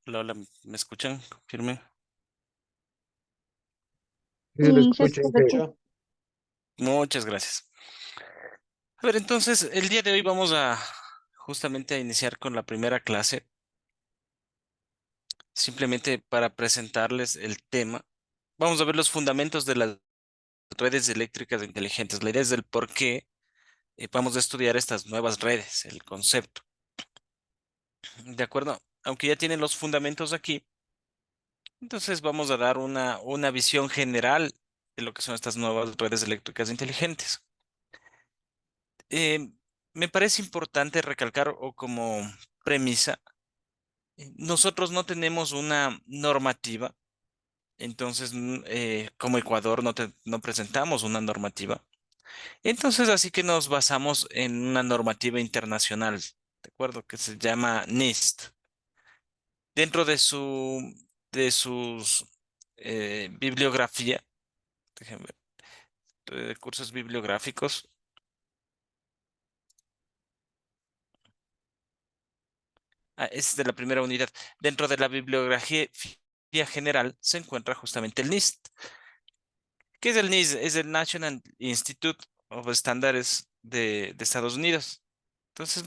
Hola, hola, ¿me escuchan? Confirme. Sí, se le Sí, yo escucha, creo que ingeniero. Muchas gracias. A ver, entonces, el día de hoy vamos a justamente a iniciar con la primera clase, simplemente para presentarles el tema. Vamos a ver los fundamentos de las redes eléctricas inteligentes. La idea es del por qué vamos a estudiar estas nuevas redes, el concepto. ¿De acuerdo? Aunque ya tienen los fundamentos aquí, entonces vamos a dar una visión general de lo que son estas nuevas redes eléctricas inteligentes. eh, Me parece importante recalcar o como premisa, nosotros no tenemos una normativa, entonces como Ecuador no presentamos una normativa, entonces así que nos basamos en una normativa internacional, ¿de acuerdo? Que se llama NIST. Dentro de sus bibliografía, déjenme ver, recursos bibliográficos. Es de la primera unidad. Dentro de la bibliografía general se encuentra justamente el NIST. ¿Qué es el NIST? Es el National Institute of Standards de Estados Unidos. Entonces,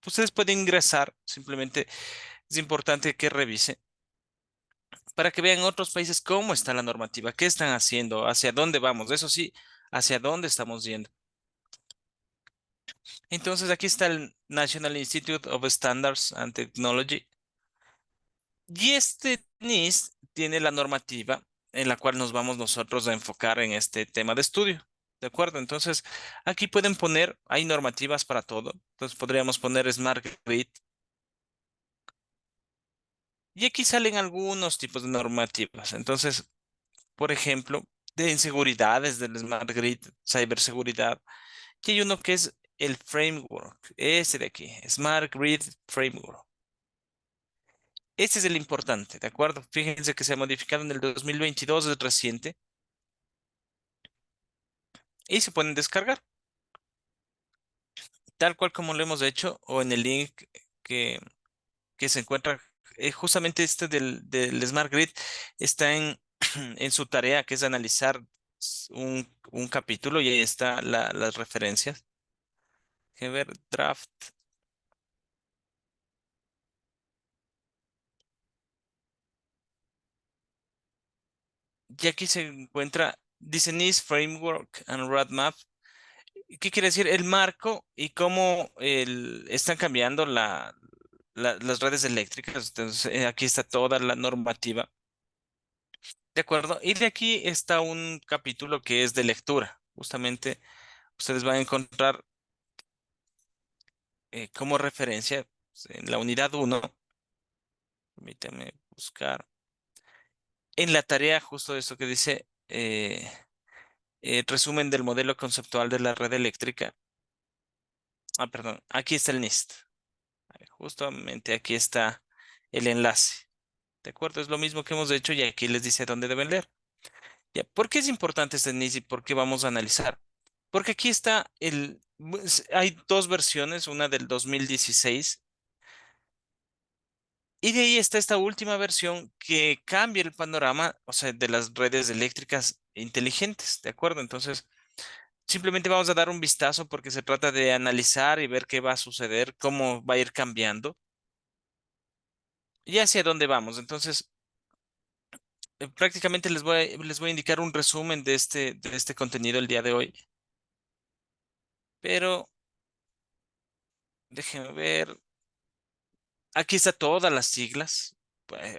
ustedes pueden ingresar, simplemente es importante que revise para que vean otros países cómo está la normativa, qué están haciendo, hacia dónde vamos, eso sí, hacia dónde estamos yendo. Entonces, aquí está el National Institute of Standards and Technology. Y este NIST tiene la normativa en la cual nos vamos nosotros a enfocar en este tema de estudio. ¿De acuerdo? Entonces, aquí pueden poner, hay normativas para todo. Entonces, podríamos poner Smart Grid. Y aquí salen algunos tipos de normativas. Entonces, por ejemplo, de inseguridades del Smart Grid, ciberseguridad. Y hay uno que es el framework, ese de aquí, Smart Grid Framework. Este es el importante, ¿de acuerdo? Fíjense que se ha modificado en el 2022, es reciente, y se pueden descargar, tal cual como lo hemos hecho, o en el link que, que se encuentra, justamente este del Smart Grid está en su tarea, que es analizar un capítulo, y ahí está las referencias. Que ver, draft. Y aquí se encuentra, dice NIST Framework and Roadmap. ¿Qué quiere decir? El marco y cómo están cambiando las redes eléctricas. Entonces, aquí está toda la normativa. ¿De acuerdo? Y de aquí está un capítulo que es de lectura. Justamente ustedes van a encontrar como referencia en la unidad uno. Permítanme buscar. En la tarea, justo eso que dice resumen del modelo conceptual de la red eléctrica. Ah, perdón. Aquí está el NIST. Justamente aquí está el enlace. ¿De acuerdo? Es lo mismo que hemos hecho y aquí les dice dónde deben leer. Ya, ¿por qué es importante este NIS y por qué vamos a analizar? Porque aquí está hay dos versiones, una del 2016 y de ahí está esta última versión que cambia el panorama, o sea, de las redes eléctricas inteligentes, ¿de acuerdo? Entonces, simplemente vamos a dar un vistazo porque se trata de analizar y ver qué va a suceder, cómo va a ir cambiando y hacia dónde vamos. Entonces, prácticamente les voy a indicar un resumen de este contenido el día de hoy, pero déjenme ver. Aquí está todas las siglas.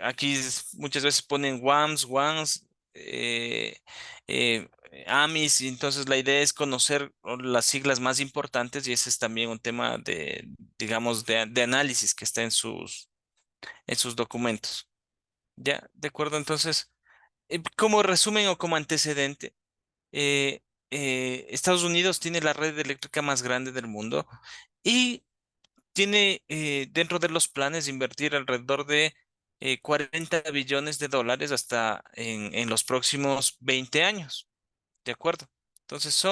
Aquí muchas veces ponen WAMs, WANs, eh, AMIs, y entonces la idea es conocer las siglas más importantes y ese es también un tema de, digamos, de análisis que está en sus documentos. ¿Ya? ¿De acuerdo? Entonces, como resumen o como antecedente, eh, Estados Unidos tiene la red eléctrica más grande del mundo y tiene dentro de los planes de invertir alrededor de 40 billones de dólares hasta en los próximos 20 años. ¿De acuerdo? Entonces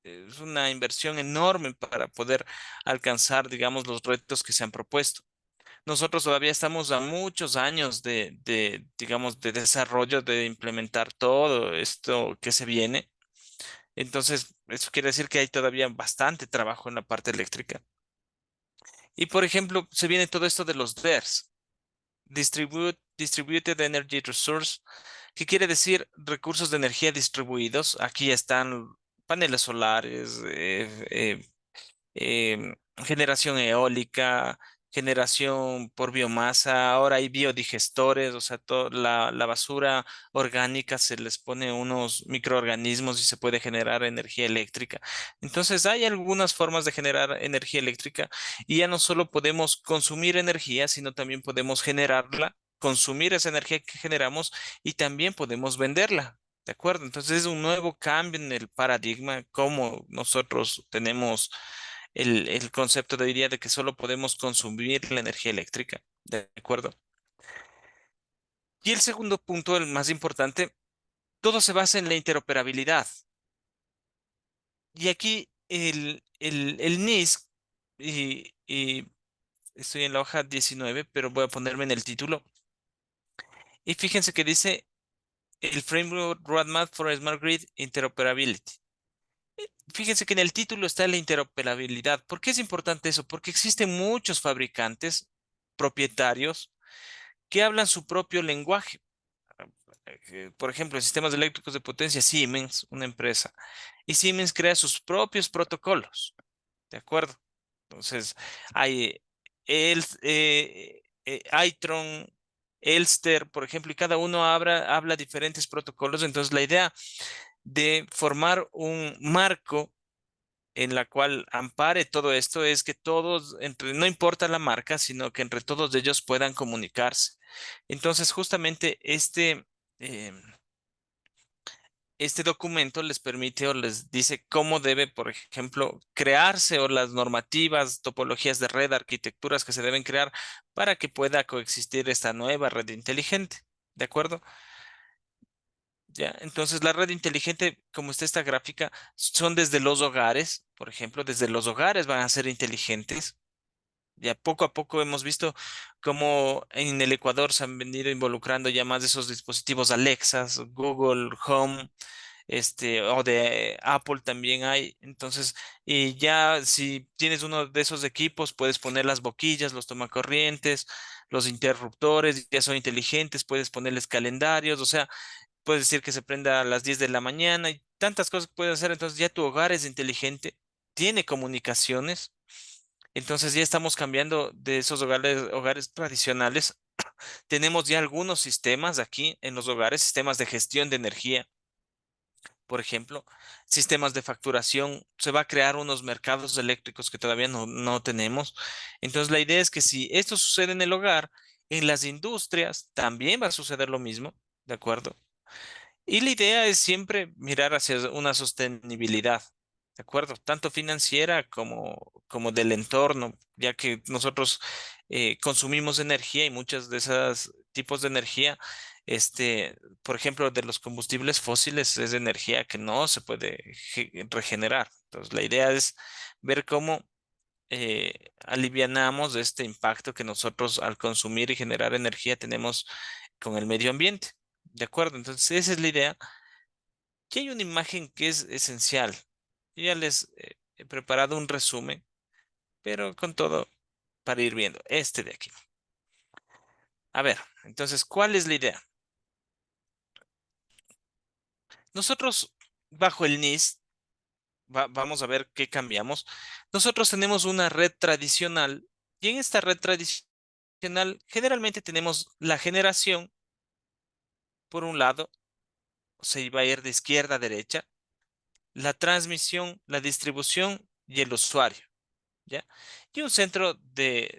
es una inversión enorme para poder alcanzar, digamos, los retos que se han propuesto. Nosotros todavía estamos a muchos años digamos, de desarrollo, de implementar todo esto que se viene. Entonces, eso quiere decir que hay todavía bastante trabajo en la parte eléctrica. Y, por ejemplo, se viene todo esto de los DERs, Distributed Energy Resource, que quiere decir recursos de energía distribuidos. Aquí están paneles solares, generación eólica, generación por biomasa, ahora hay biodigestores, o sea, la basura orgánica se les pone unos microorganismos y se puede generar energía eléctrica. Entonces, hay algunas formas de generar energía eléctrica y ya no solo podemos consumir energía, sino también podemos generarla, consumir esa energía que generamos y también podemos venderla. ¿De acuerdo? Entonces es un nuevo cambio en el paradigma, como nosotros tenemos el concepto, diría, de que solo podemos consumir la energía eléctrica. ¿De acuerdo? Y el segundo punto, el más importante, todo se basa en la interoperabilidad. Y aquí el NISC, y estoy en la hoja 19, pero voy a ponerme en el título. Y fíjense que dice el Framework Roadmap for Smart Grid Interoperability. Fíjense que en el título está la interoperabilidad. ¿Por qué es importante eso? Porque existen muchos fabricantes propietarios que hablan su propio lenguaje. Por ejemplo, en sistemas eléctricos de potencia, Siemens, una empresa, y Siemens crea sus propios protocolos, ¿de acuerdo? Entonces, hay Itron, Elster, por ejemplo, y cada uno habla diferentes protocolos. Entonces, la idea de formar un marco en la cual ampare todo esto es que todos, no importa la marca, sino que entre todos ellos puedan comunicarse. Entonces, justamente eh, este documento les permite o les dice cómo debe, por ejemplo, crearse o las normativas, topologías de red, arquitecturas que se deben crear para que pueda coexistir esta nueva red inteligente. ¿De acuerdo? Ya, entonces la red inteligente, como está esta gráfica, son desde los hogares, por ejemplo, desde los hogares van a ser inteligentes. Ya poco a poco hemos visto cómo en el Ecuador se han venido involucrando ya más de esos dispositivos Alexas, Google Home, o de Apple también hay. Entonces, y ya si tienes uno de esos equipos, puedes poner las boquillas, los tomacorrientes, los interruptores, ya son inteligentes, puedes ponerles calendarios, o sea, puedes decir que se prenda a las 10 de la mañana y tantas cosas que puedes hacer. Entonces ya tu hogar es inteligente, tiene comunicaciones. Entonces ya estamos cambiando de esos hogares tradicionales. Tenemos ya algunos sistemas aquí en los hogares, sistemas de gestión de energía, por ejemplo, sistemas de facturación. Se va a crear unos mercados eléctricos que todavía no tenemos. Entonces la idea es que si esto sucede en el hogar, en las industrias también va a suceder lo mismo, ¿de acuerdo? Y la idea es siempre mirar hacia una sostenibilidad, ¿de acuerdo? Tanto financiera como del entorno, ya que nosotros consumimos energía y muchas de esas tipos de energía, por ejemplo, de los combustibles fósiles es energía que no se puede regenerar. Entonces, la idea es ver cómo alivianamos este impacto que nosotros al consumir y generar energía tenemos con el medio ambiente. ¿De acuerdo? Entonces, esa es la idea. Aquí hay una imagen que es esencial. Yo ya les he preparado un resumen, pero con todo para ir viendo. Este de aquí. A ver, entonces, ¿cuál es la idea? Nosotros, bajo el NIS, vamos a ver qué cambiamos. Nosotros tenemos una red tradicional y en esta red tradicional generalmente tenemos la generación, por un lado, se va a ir de izquierda a derecha, la transmisión, la distribución y el usuario. ¿Ya? Y un centro de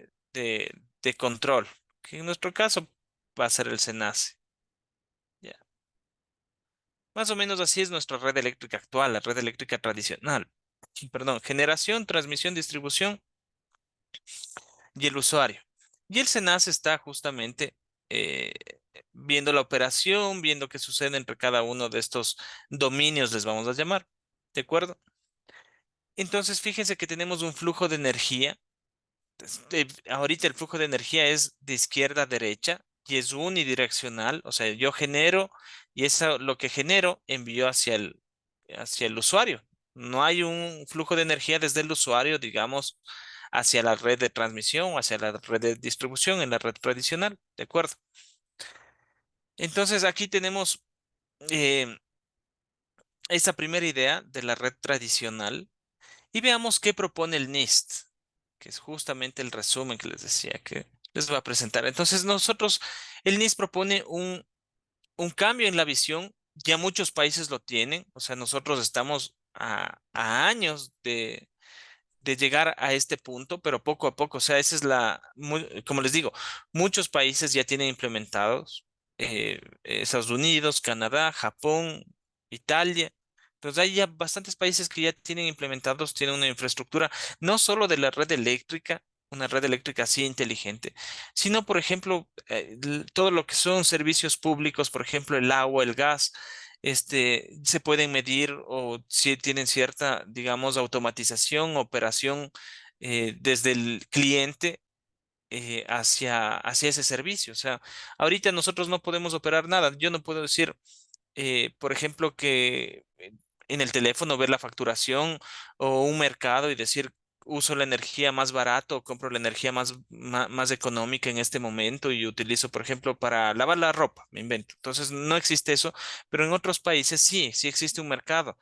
control, que en nuestro caso va a ser el SENACE, ¿ya? Más o menos así es nuestra red eléctrica actual, la red eléctrica tradicional. Perdón, generación, transmisión, distribución y el usuario. Y el SENACE está justamente eh, viendo la operación, viendo qué sucede entre cada uno de estos dominios, les vamos a llamar. ¿De acuerdo? Entonces, fíjense que tenemos un flujo de energía. Ahorita el flujo de energía es de izquierda a derecha y es unidireccional, o sea, yo genero y eso lo que genero envío hacia el usuario. No hay un flujo de energía desde el usuario, digamos, hacia la red de transmisión o hacia la red de distribución en la red tradicional, ¿de acuerdo? Entonces aquí tenemos eh, esa primera idea de la red tradicional y veamos qué propone el NIST, que es justamente el resumen que les decía que les voy a presentar. Entonces, el NIST propone un cambio en la visión. Ya muchos países lo tienen, o sea, nosotros estamos a años de llegar a este punto, pero poco a poco, o sea, esa es como les digo, muchos países ya tienen implementados, Estados Unidos, Canadá, Japón, Italia. Entonces hay ya bastantes países que ya tienen implementados, tienen una infraestructura, no solo de la red eléctrica, una red eléctrica así inteligente, sino, por ejemplo, todo lo que son servicios públicos, por ejemplo, el agua, el gas, se pueden medir o si tienen cierta, digamos, automatización, operación desde el cliente hacia ese servicio. O sea, ahorita nosotros no podemos operar nada. Yo no puedo decir, por ejemplo, que en el teléfono ver la facturación o un mercado y decir, uso la energía más barato o compro la energía más económica en este momento y utilizo, por ejemplo, para lavar la ropa, me invento. Entonces, no existe eso, pero en otros países sí, sí existe un mercado.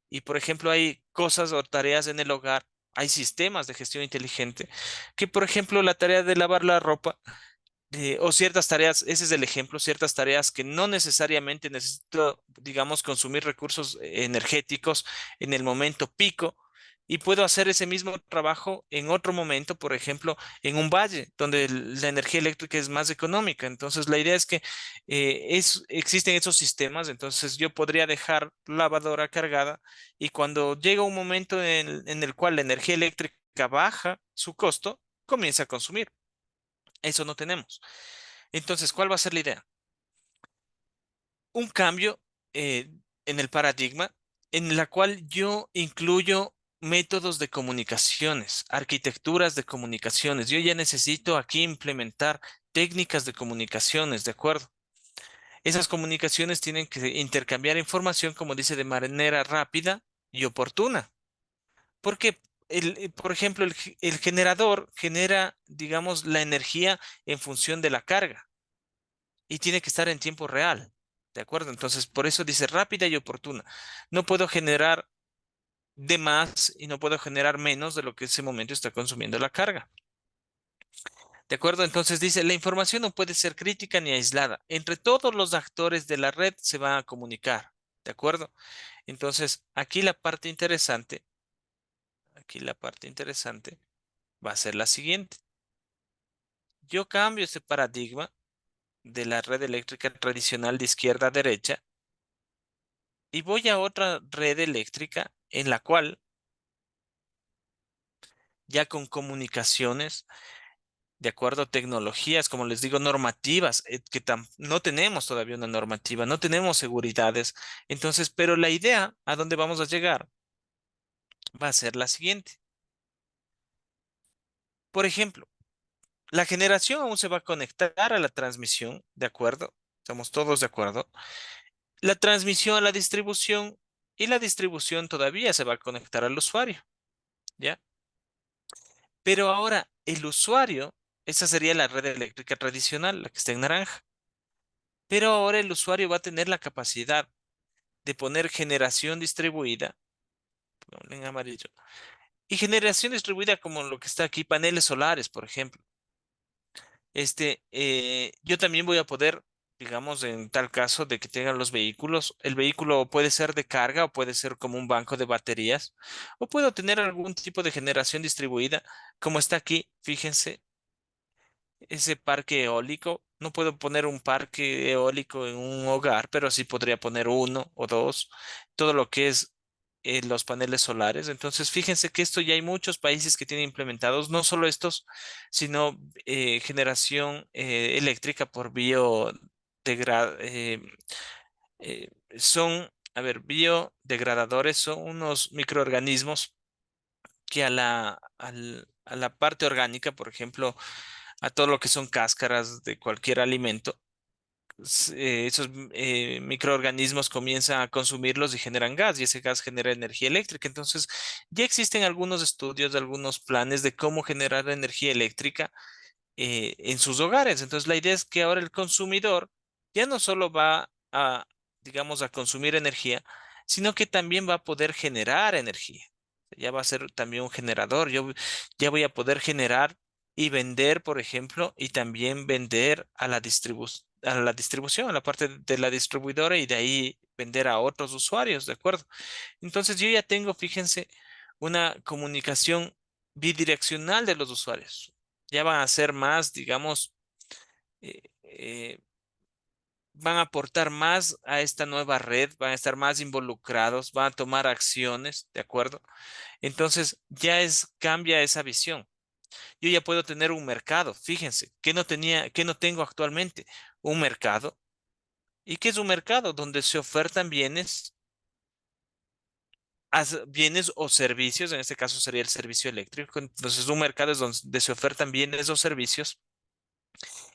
Y, por ejemplo, hay cosas o tareas en el hogar. Hay sistemas de gestión inteligente que, por ejemplo, la tarea de lavar la ropa o ciertas tareas, ese es el ejemplo, ciertas tareas que no necesariamente necesito, digamos, consumir recursos energéticos en el momento pico y puedo hacer ese mismo trabajo en otro momento, por ejemplo, en un valle donde la energía eléctrica es más económica. Entonces, la idea es que existen esos sistemas, entonces yo podría dejar la lavadora cargada y cuando llega un momento en el cual la energía eléctrica baja su costo, comienza a consumir. Eso no tenemos. Entonces, ¿cuál va a ser la idea? Un cambio eh, en el paradigma en la cual yo incluyo métodos de comunicaciones, arquitecturas de comunicaciones. Yo ya necesito aquí implementar técnicas de comunicaciones, ¿de acuerdo? Esas comunicaciones tienen que intercambiar información, como dice, de manera rápida y oportuna. Porque, por ejemplo, el generador genera, digamos, la energía en función de la carga. Y tiene que estar en tiempo real. ¿De acuerdo? Entonces, por eso dice rápida y oportuna. No puedo generar de más y no puedo generar menos de lo que ese momento está consumiendo la carga. ¿De acuerdo? Entonces dice, la información no puede ser crítica ni aislada. Entre todos los actores de la red se va a comunicar. ¿De acuerdo? Entonces, aquí la parte interesante va a ser la siguiente. Yo cambio ese paradigma de la red eléctrica tradicional de izquierda a derecha y voy a otra red eléctrica en la cual ya con comunicaciones, de acuerdo a tecnologías, como les digo, normativas, no tenemos todavía una normativa, no tenemos seguridades. Entonces, pero la idea a dónde vamos a llegar va a ser la siguiente. Por ejemplo, la generación aún se va a conectar a la transmisión, ¿de acuerdo? Estamos todos de acuerdo. La transmisión a la distribución y la distribución todavía se va a conectar al usuario, ¿ya? Pero ahora el usuario, esa sería la red eléctrica tradicional, la que está en naranja. Pero ahora el usuario va a tener la capacidad de poner generación distribuida, ponle en amarillo, y generación distribuida como lo que está aquí, paneles solares, por ejemplo. Yo también voy a poder, digamos, en tal caso de que tengan los vehículos, el vehículo puede ser de carga o puede ser como un banco de baterías, o puedo tener algún tipo de generación distribuida, como está aquí, fíjense, ese parque eólico. No puedo poner un parque eólico en un hogar, pero sí podría poner uno o dos, todo lo que es los paneles solares. Entonces, fíjense que esto ya hay muchos países que tienen implementados, no solo estos, sino generación eléctrica por eh, son, a ver, biodegradadores son unos microorganismos que a la parte orgánica, por ejemplo, a todo lo que son cáscaras de cualquier alimento, esos microorganismos comienzan a consumirlos y generan gas, y ese gas genera energía eléctrica. Entonces, ya existen algunos estudios, algunos planes de cómo generar energía eléctrica en sus hogares. Entonces, la idea es que ahora el consumidor ya no solo va a, digamos, a consumir energía, sino que también va a poder generar energía. Ya va a ser también un generador. Yo ya voy a poder generar y vender, por ejemplo, y también vender a la a la distribución, a la parte de la distribuidora y de ahí vender a otros usuarios, ¿de acuerdo? Entonces yo ya tengo, fíjense, una comunicación bidireccional de los usuarios. Ya van a ser más, digamos, eh, eh, van a aportar más a esta nueva red, van a estar más involucrados, van a tomar acciones, ¿de acuerdo? Entonces ya cambia esa visión. Yo ya puedo tener un mercado, fíjense, que no tenía, que no tengo actualmente, un mercado. ¿Y qué es un mercado? Donde se ofertan bienes bienes o servicios, en este caso sería el servicio eléctrico. Entonces, un mercado es donde se ofertan bienes o servicios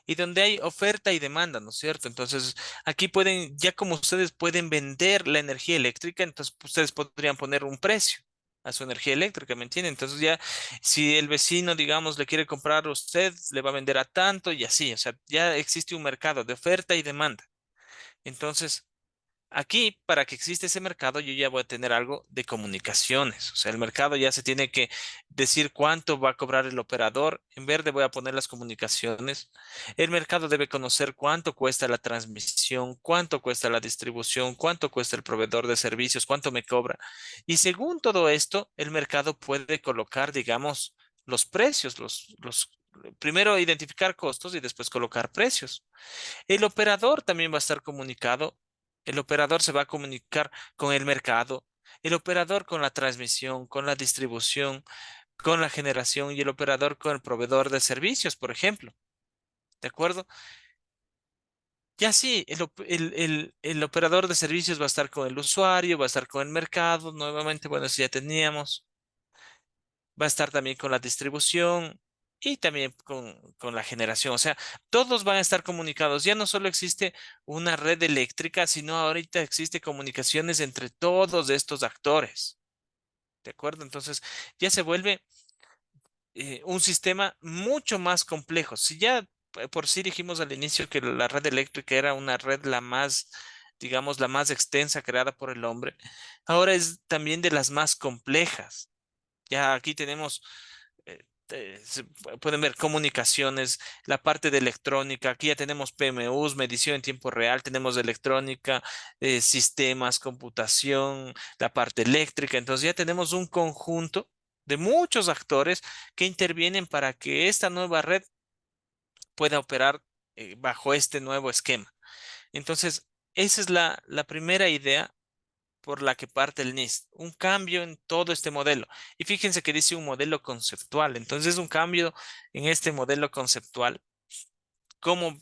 y donde hay oferta y demanda, ¿no es cierto? Entonces, aquí pueden, ya como ustedes pueden vender la energía eléctrica, entonces ustedes podrían poner un precio a su energía eléctrica, ¿me entienden? Entonces ya, si el vecino, digamos, le quiere comprar a usted, le va a vender a tanto y así, o sea, ya existe un mercado de oferta y demanda. Entonces, aquí, para que exista ese mercado, yo ya voy a tener algo de comunicaciones. O sea, el mercado ya se tiene que decir cuánto va a cobrar el operador. En verde voy a poner las comunicaciones. El mercado debe conocer cuánto cuesta la transmisión, cuánto cuesta la distribución, cuánto cuesta el proveedor de servicios, cuánto me cobra. Y según todo esto, el mercado puede colocar, digamos, los precios, primero identificar costos y después colocar precios. El operador también va a estar comunicado. El operador se va a comunicar con el mercado, el operador con la transmisión, con la distribución, con la generación y el operador con el proveedor de servicios, por ejemplo. ¿De acuerdo? Y así, el operador de servicios va a estar con el usuario, va a estar con el mercado. Nuevamente, bueno, eso ya teníamos. Va a estar también con la distribución y también con la generación. O sea, todos van a estar comunicados. Ya no solo existe una red eléctrica, sino ahorita existe comunicaciones entre todos estos actores. ¿De acuerdo? Entonces, ya se vuelve un sistema mucho más complejo. Si ya por sí dijimos al inicio que la red eléctrica era una red la más, digamos, la más extensa creada por el hombre, ahora es también de las más complejas. Ya aquí tenemos pueden ver comunicaciones, la parte de electrónica. Aquí ya tenemos PMUs, medición en tiempo real, tenemos electrónica, sistemas, computación, la parte eléctrica. Entonces ya tenemos un conjunto de muchos actores que intervienen para que esta nueva red pueda operar bajo este nuevo esquema. Entonces, esa es la primera idea por la que parte el NIST, un cambio en todo este modelo. Y fíjense que dice un modelo conceptual, entonces un cambio en este modelo conceptual, cómo,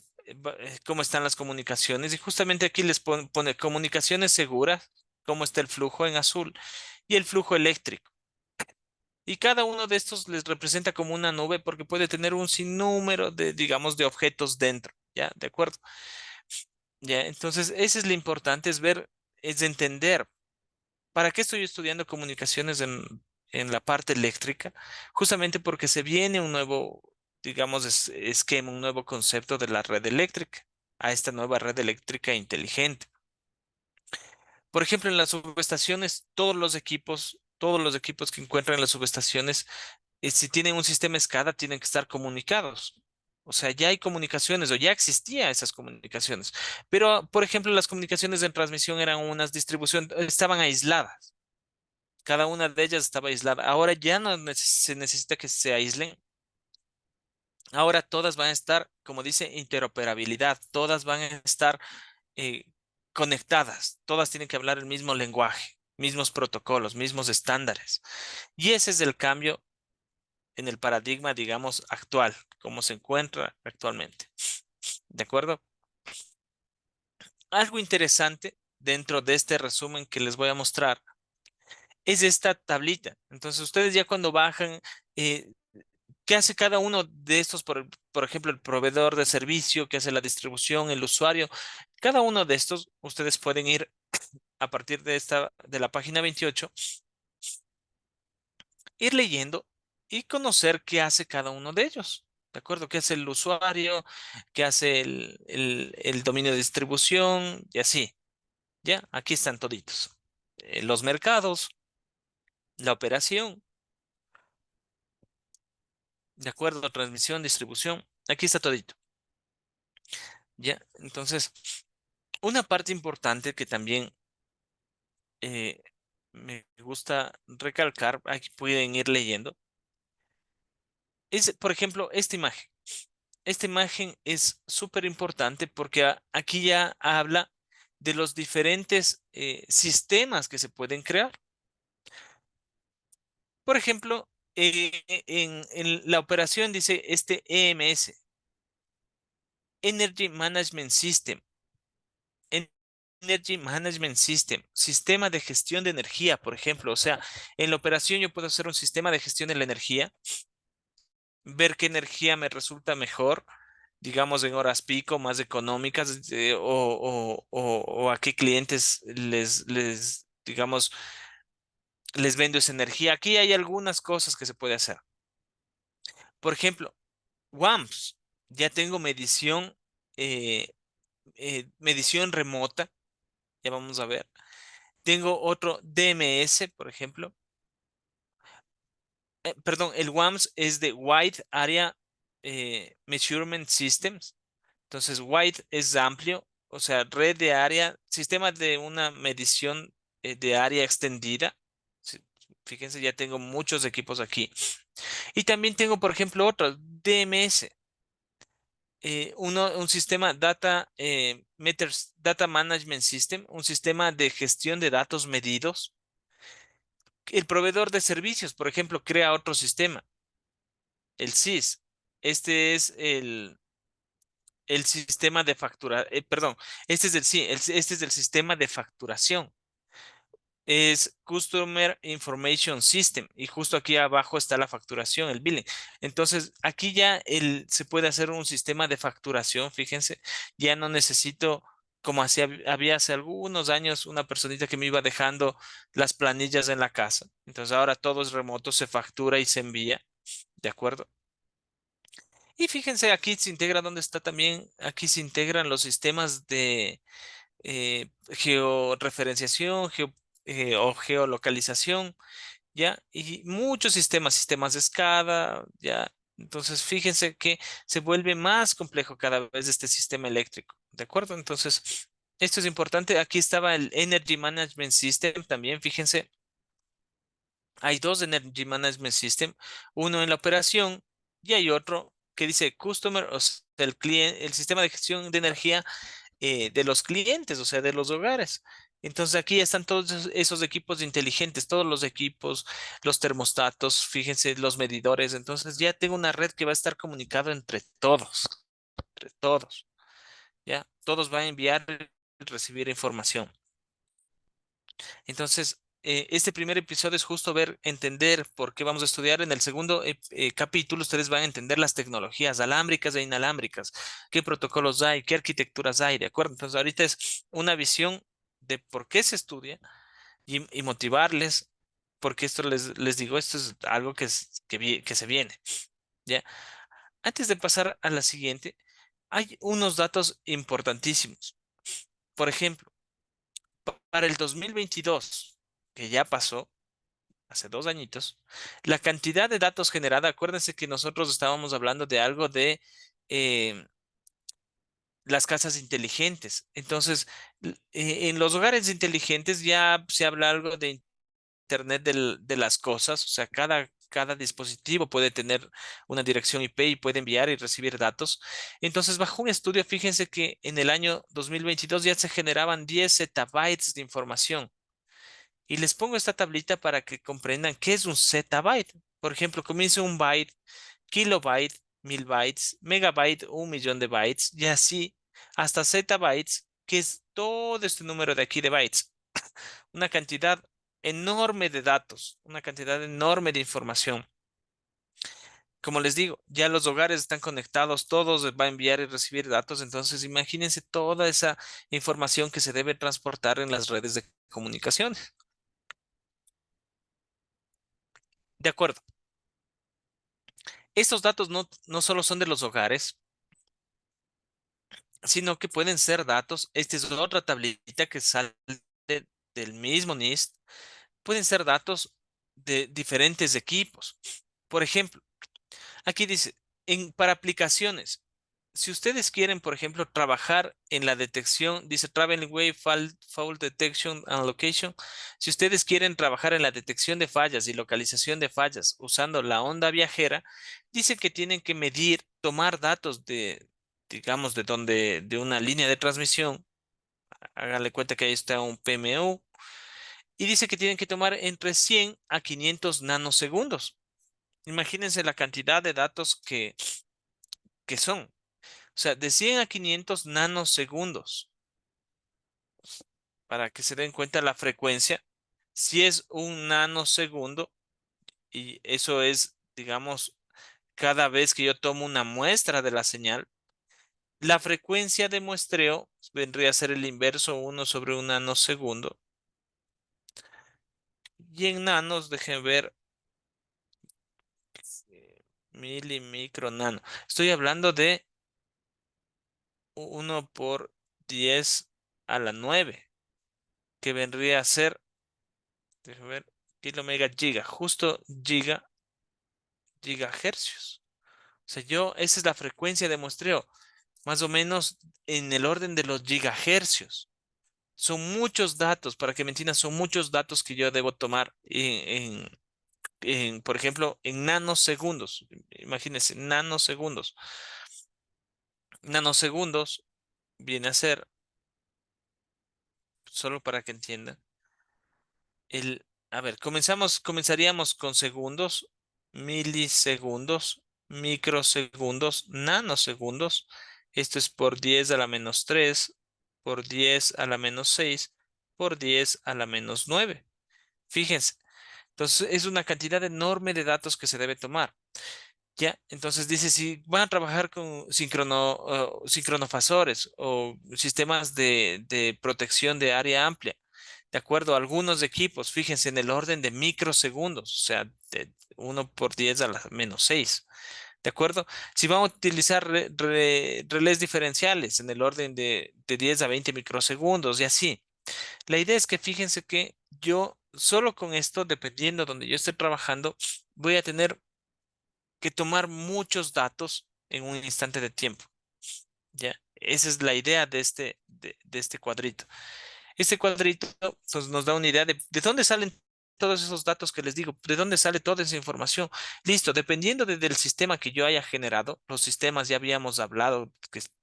cómo están las comunicaciones, y justamente aquí les pone comunicaciones seguras, cómo está el flujo en azul, y el flujo eléctrico. Y cada uno de estos les representa como una nube porque puede tener un sinnúmero de, digamos, de objetos dentro, ¿ya? ¿De acuerdo? Ya, entonces, eso es lo importante, es ver, es entender. ¿Para qué estoy estudiando comunicaciones en la parte eléctrica? Justamente porque se viene un nuevo, digamos, esquema, un nuevo concepto de la red eléctrica, a esta nueva red eléctrica inteligente. Por ejemplo, en las subestaciones, todos los equipos que encuentran en las subestaciones, si tienen un sistema SCADA, tienen que estar comunicados. O sea, ya hay comunicaciones o ya existían esas comunicaciones. Pero, por ejemplo, las comunicaciones en transmisión eran unas distribución, estaban aisladas. Cada una de ellas estaba aislada. Ahora ya no se necesita que se aíslen. Ahora todas van a estar, como dice, interoperabilidad. Todas van a estar eh, conectadas. Todas tienen que hablar el mismo lenguaje, mismos protocolos, mismos estándares. Y ese es el cambio en el paradigma, digamos, actual, como se encuentra actualmente. ¿De acuerdo? Algo interesante dentro de este resumen que les voy a mostrar es esta tablita. Entonces, ustedes ya cuando bajan, ¿Qué hace cada uno de estos? Por ejemplo, el proveedor de servicio, qué hace la distribución, el usuario. Cada uno de estos, ustedes pueden ir a partir de la página 28, ir leyendo y conocer qué hace cada uno de ellos. ¿De acuerdo? ¿Qué hace el usuario? ¿Qué hace el dominio de distribución? Y así. Ya, aquí están toditos. Los mercados, la operación, ¿de acuerdo? Transmisión, distribución. Aquí está todito. Ya, entonces, una parte importante que también eh, me gusta recalcar, aquí pueden ir leyendo, es, por ejemplo, esta imagen. Esta imagen es súper importante porque aquí ya habla de los diferentes sistemas que se pueden crear. Por ejemplo, en la operación dice este EMS, Energy Management System. Energy Management System, sistema de gestión de energía, por ejemplo. O sea, en la operación yo puedo hacer un sistema de gestión de la energía, ver qué energía me resulta mejor, digamos en horas pico, más económicas, o a qué clientes digamos, les vendo esa energía. Aquí hay algunas cosas que se puede hacer. Por ejemplo, WAMPS, ya tengo eh, medición remota, ya vamos a ver. Tengo otro DMS, por ejemplo. Perdón, el WAMS es de Wide Area Measurement Systems. Entonces, wide es amplio, o sea, red de área, sistema de una medición de área extendida. Sí, fíjense, ya tengo muchos equipos aquí. Y también tengo, por ejemplo, otro, DMS, un sistema Data Management System, un sistema de gestión de datos medidos. El proveedor de servicios, por ejemplo, crea otro sistema, el SIS. Este es el sistema de factura, perdón, este es este es el sistema de facturación. Es Customer Information System y justo aquí abajo está la facturación, el billing. Entonces, aquí ya se puede hacer un sistema de facturación, fíjense, ya no necesito, como había hace algunos años, una personita que me iba dejando las planillas en la casa. Entonces, ahora todo es remoto, se factura y se envía, ¿de acuerdo? Y fíjense, aquí se integra, ¿dónde está también? Aquí se integran los sistemas de georreferenciación, o geolocalización, ¿ya? Y muchos sistemas, sistemas de escala, ¿ya? Entonces, fíjense que se vuelve más complejo cada vez este sistema eléctrico, ¿de acuerdo? Entonces, esto es importante. Aquí estaba el Energy Management System también, fíjense, hay dos Energy Management System, uno en la operación y hay otro que dice Customer, o sea, el cliente, el sistema de gestión de energía de los clientes, o sea, de los hogares. Entonces aquí están todos esos equipos inteligentes, todos los equipos, los termostatos, fíjense, los medidores. Entonces ya tengo una red que va a estar comunicada entre todos, ¿ya? Todos van a enviar y recibir información. Entonces, este primer episodio es justo ver, entender por qué vamos a estudiar. En el segundo capítulo, ustedes van a entender las tecnologías alámbricas e inalámbricas, qué protocolos hay, qué arquitecturas hay, ¿de acuerdo? Entonces, ahorita es una visión de por qué se estudia y motivarles, porque esto les digo, esto es algo que se viene, ¿ya? Antes de pasar a la siguiente, hay unos datos importantísimos. Por ejemplo, para el 2022, que ya pasó, hace 2 añitos, la cantidad de datos generada, acuérdense que nosotros estábamos hablando de algo de eh, las casas inteligentes. Entonces, en los hogares inteligentes ya se habla algo de Internet de las cosas, o sea, cada dispositivo puede tener una dirección IP y puede enviar y recibir datos. Entonces, bajo un estudio, fíjense que en el año 2022 ya se generaban 10 zettabytes de información. Y les pongo esta tablita para que comprendan qué es un zettabyte. Por ejemplo, comienza un byte, kilobyte, 1000 bytes, megabyte, 1 millón de bytes, y así hasta zettabytes, que es todo este número de aquí de bytes. Una cantidad enorme de datos, una cantidad enorme de información. como les digo, ya los hogares están conectados, todos va a enviar y recibir datos, entonces imagínense toda esa información que se debe transportar en las redes de comunicación. De acuerdo. Estos datos no solo son de los hogares, sino que pueden ser datos. Esta es otra tablita que sale del mismo NIST. Pueden ser datos de diferentes equipos. Por ejemplo, aquí dice, para aplicaciones, si ustedes quieren, por ejemplo, trabajar en la detección, dice Traveling Wave Fault Detection and Location, si ustedes quieren trabajar en la detección de fallas y localización de fallas usando la onda viajera, dice que tienen que medir, tomar datos de, digamos, de una línea de transmisión, háganle cuenta que ahí está un PMU, y dice que tienen que tomar entre 100 a 500 nanosegundos. Imagínense la cantidad de datos que son. O sea, de 100 a 500 nanosegundos, para que se den cuenta la frecuencia. Si es un nanosegundo, y eso es, digamos, cada vez que yo tomo una muestra de la señal, la frecuencia de muestreo vendría a ser el inverso 1/1 nanosegundo. Y en nanos, dejen ver, milimicro, nano. Estoy hablando de 1/10⁹, que vendría a ser, déjame ver, kilo mega giga, justo gigahercios. O sea, esa es la frecuencia de muestreo, más o menos en el orden de los gigahercios. Son muchos datos, para que me entiendan, son muchos datos que yo debo tomar por ejemplo, en nanosegundos. Imagínense, nanosegundos. Nanosegundos viene a ser, solo para que entiendan, a ver, comenzaríamos con segundos, milisegundos, microsegundos, nanosegundos. Esto es por 10⁻³ por 10⁻⁶ por 10⁻⁹. Fíjense, entonces es una cantidad enorme de datos que se debe tomar. Ya, entonces dice, si van a trabajar con sincronofasores o sistemas de protección de área amplia, de acuerdo a algunos equipos, fíjense en el orden de microsegundos, o sea, de 1/10⁻⁶. ¿De acuerdo? Si van a utilizar relés diferenciales en el orden de 10 a 20 microsegundos y así. La idea es que fíjense que yo solo con esto, dependiendo de donde yo esté trabajando, voy a tener que tomar muchos datos en un instante de tiempo. ¿Ya? Esa es la idea de este cuadrito. Este cuadrito pues, nos da una idea de dónde salen todos esos datos que les digo, de dónde sale toda esa información. Listo, dependiendo del sistema que yo haya generado, los sistemas ya habíamos hablado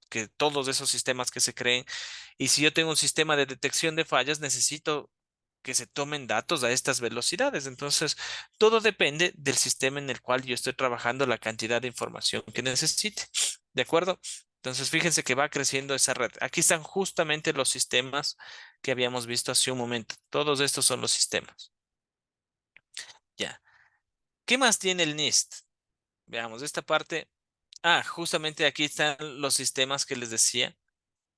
que todos esos sistemas que se creen, y si yo tengo un sistema de detección de fallas, necesito que se tomen datos a estas velocidades. Entonces, todo depende del sistema en el cual yo estoy trabajando, la cantidad de información que necesite. ¿De acuerdo? Entonces, fíjense que va creciendo esa red. Aquí están justamente los sistemas que habíamos visto hace un momento. Todos estos son los sistemas. Ya. ¿Qué más tiene el NIST? Veamos, esta parte. Ah, justamente aquí están los sistemas que les decía.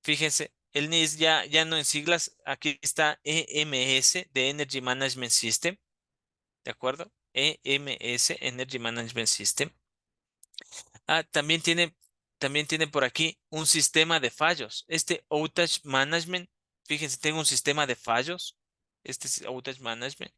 Fíjense, el NIST ya no en siglas, aquí está EMS de Energy Management System. ¿De acuerdo? EMS, Energy Management System. Ah, también tiene por aquí un sistema de fallos. Este Outage Management, fíjense, tengo un sistema de fallos. Este es Outage Management.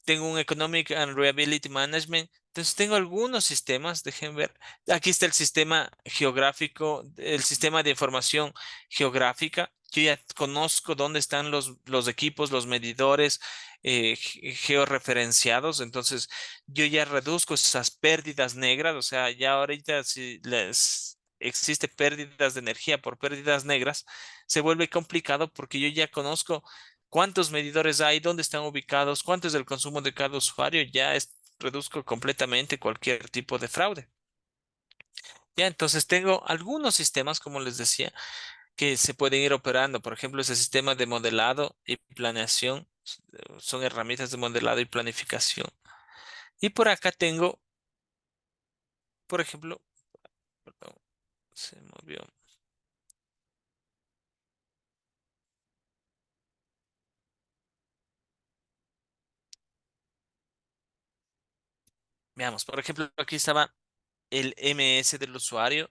Tengo un Economic and Reliability Management. Entonces tengo algunos sistemas, dejen ver. Aquí está el sistema geográfico, el sistema de información geográfica. Yo ya conozco dónde están los equipos, los medidores georreferenciados. Entonces yo ya reduzco esas pérdidas negras. O sea, ya ahorita si existe pérdidas de energía por pérdidas negras, se vuelve complicado porque yo ya conozco cuántos medidores hay, dónde están ubicados, cuánto es el consumo de cada usuario, reduzco completamente cualquier tipo de fraude. Ya, entonces tengo algunos sistemas, como les decía, que se pueden ir operando. Por ejemplo, ese sistema de modelado y planeación son herramientas de modelado y planificación. Y por acá tengo Por ejemplo, perdón, se movió. Veamos, por ejemplo, aquí estaba el MS del usuario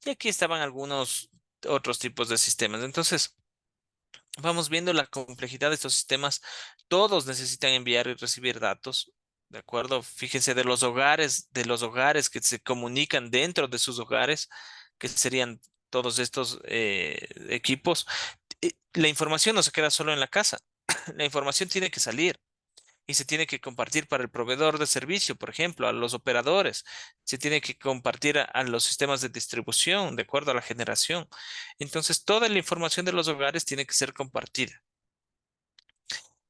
y aquí estaban algunos otros tipos de sistemas. Entonces, vamos viendo la complejidad de estos sistemas. Todos necesitan enviar y recibir datos, ¿de acuerdo? Fíjense de los hogares que se comunican dentro de sus hogares, que serían todos estos equipos. La información no se queda solo en la casa. La información tiene que salir y se tiene que compartir para el proveedor de servicio, por ejemplo, a los operadores. Se tiene que compartir a los sistemas de distribución, de acuerdo a la generación. Entonces, toda la información de los hogares tiene que ser compartida.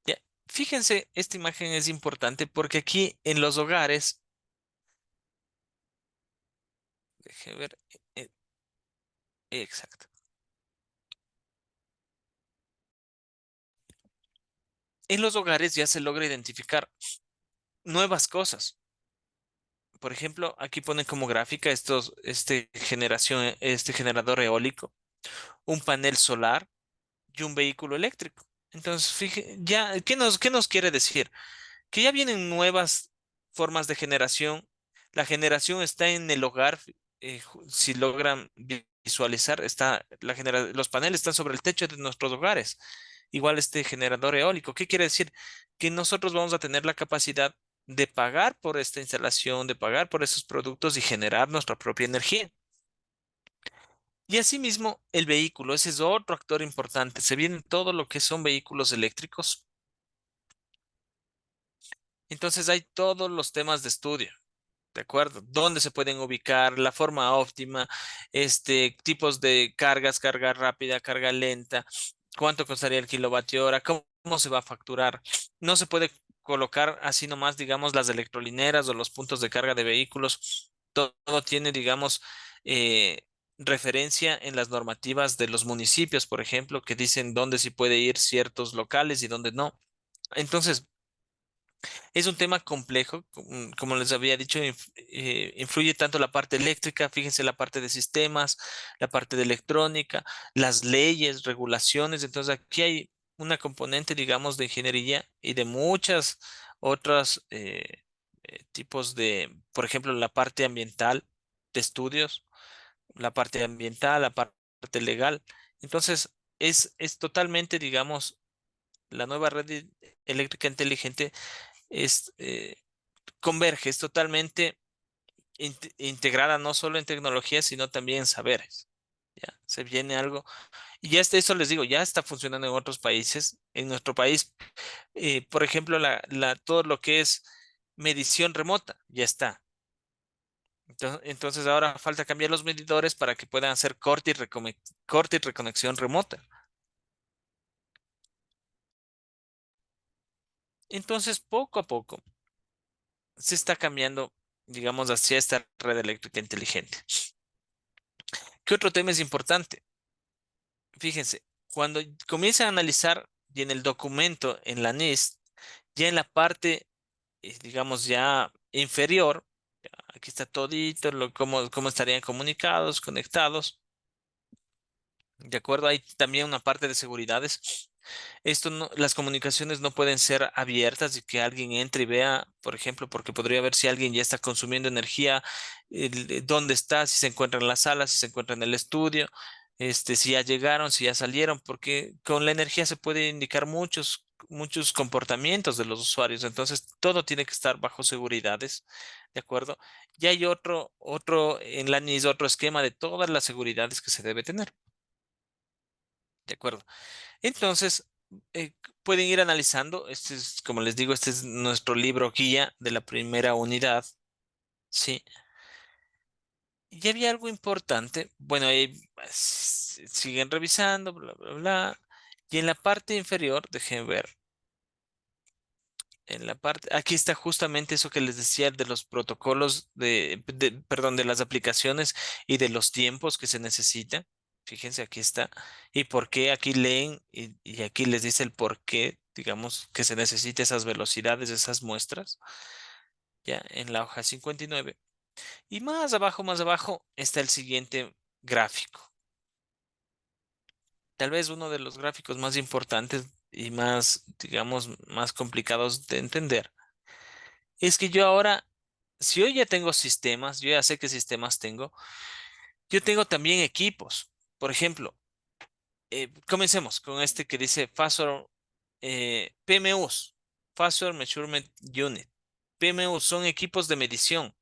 Ya, fíjense, esta imagen es importante porque aquí en los hogares, déjenme ver, eh, exacto. En los hogares ya se logra identificar nuevas cosas. Por ejemplo, aquí ponen como gráfica este generador eólico, un panel solar y un vehículo eléctrico. Entonces, ya, qué nos quiere decir? Que ya vienen nuevas formas de generación. La generación está en el hogar. Si logran visualizar, los paneles están sobre el techo de nuestros hogares. Igual este generador eólico. ¿Qué quiere decir? Que nosotros vamos a tener la capacidad de pagar por esta instalación, de pagar por esos productos y generar nuestra propia energía. Y asimismo, el vehículo, ese es otro actor importante. Se viene todo lo que son vehículos eléctricos. Entonces hay todos los temas de estudio. ¿De acuerdo? ¿Dónde se pueden ubicar? La forma óptima, tipos de cargas, carga rápida, carga lenta, cuánto costaría el kilovatio hora, cómo se va a facturar. No se puede colocar así nomás, digamos, las electrolineras o los puntos de carga de vehículos. Todo tiene, digamos, eh, referencia en las normativas de los municipios, por ejemplo, que dicen dónde sí puede ir ciertos locales y dónde no. Entonces, es un tema complejo, como les había dicho, influye tanto la parte eléctrica, fíjense la parte de sistemas, la parte de electrónica, las leyes, regulaciones. Entonces aquí hay una componente, digamos, de ingeniería y de muchas otras tipos por ejemplo, la parte ambiental de estudios, la parte ambiental, la parte legal. Entonces es totalmente, digamos, la nueva red eléctrica inteligente es, converge, es totalmente integrada no solo en tecnología, sino también en saberes. ¿Ya? Se viene algo. Y ya está, eso les digo, ya está funcionando en otros países. En nuestro país, por ejemplo, todo lo que es medición remota, ya está. Entonces ahora falta cambiar los medidores para que puedan hacer corte y reconexión remota. Entonces, poco a poco se está cambiando, digamos, hacia esta red eléctrica inteligente. ¿Qué otro tema es importante? Fíjense, cuando comienza a analizar y en el documento, en la NIST, ya en la parte, digamos, ya inferior, aquí está todito, cómo estarían comunicados, conectados. De acuerdo, hay también una parte de seguridades. Las comunicaciones no pueden ser abiertas y que alguien entre y vea, por ejemplo, porque podría ver si alguien ya está consumiendo energía, dónde está, si se encuentra en la sala, si se encuentra en el estudio, si ya llegaron, si ya salieron, porque con la energía se puede indicar muchos comportamientos de los usuarios. Entonces, todo tiene que estar bajo seguridades, ¿de acuerdo? Y hay otro en la NIS, otro esquema de todas las seguridades que se debe tener, ¿de acuerdo? Entonces, pueden ir analizando. Como les digo, este es nuestro libro guía de la primera unidad, ¿sí? Y había algo importante. Bueno, ahí siguen revisando, bla, bla, bla. Y en la parte inferior, dejen ver, aquí está justamente eso que les decía de los protocolos perdón, de las aplicaciones y de los tiempos que se necesitan. Fíjense, aquí está. Y por qué aquí leen y aquí les dice el por qué, digamos, que se necesita esas velocidades, esas muestras, ya en la hoja 59. Y más abajo está el siguiente gráfico. Tal vez uno de los gráficos más importantes y más, digamos, más complicados de entender. Es que yo ahora, si yo ya tengo sistemas, yo ya sé qué sistemas tengo, yo tengo también equipos. Por ejemplo, comencemos con este que dice Phasor PMUs, Phasor Measurement Unit. PMUs son equipos de medición.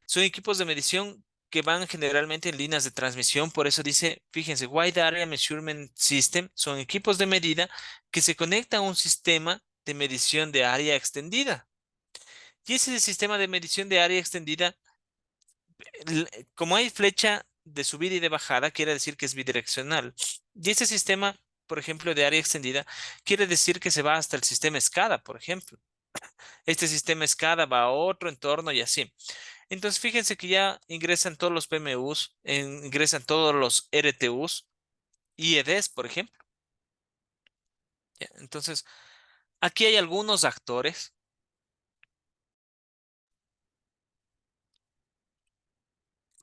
Son equipos de medición que van generalmente en líneas de transmisión. Por eso dice, fíjense, Wide Area Measurement System son equipos de medida que se conectan a un sistema de medición de área extendida. Y ese sistema de medición de área extendida, como hay flecha de subida y de bajada, quiere decir que es bidireccional. Y ese sistema, por ejemplo, de área extendida, quiere decir que se va hasta el sistema SCADA, por ejemplo. Este sistema SCADA va a otro entorno y así. Entonces, fíjense que ya ingresan todos los PMUs, ingresan todos los RTUs y EDs, por ejemplo. ¿Ya? Entonces, aquí hay algunos actores.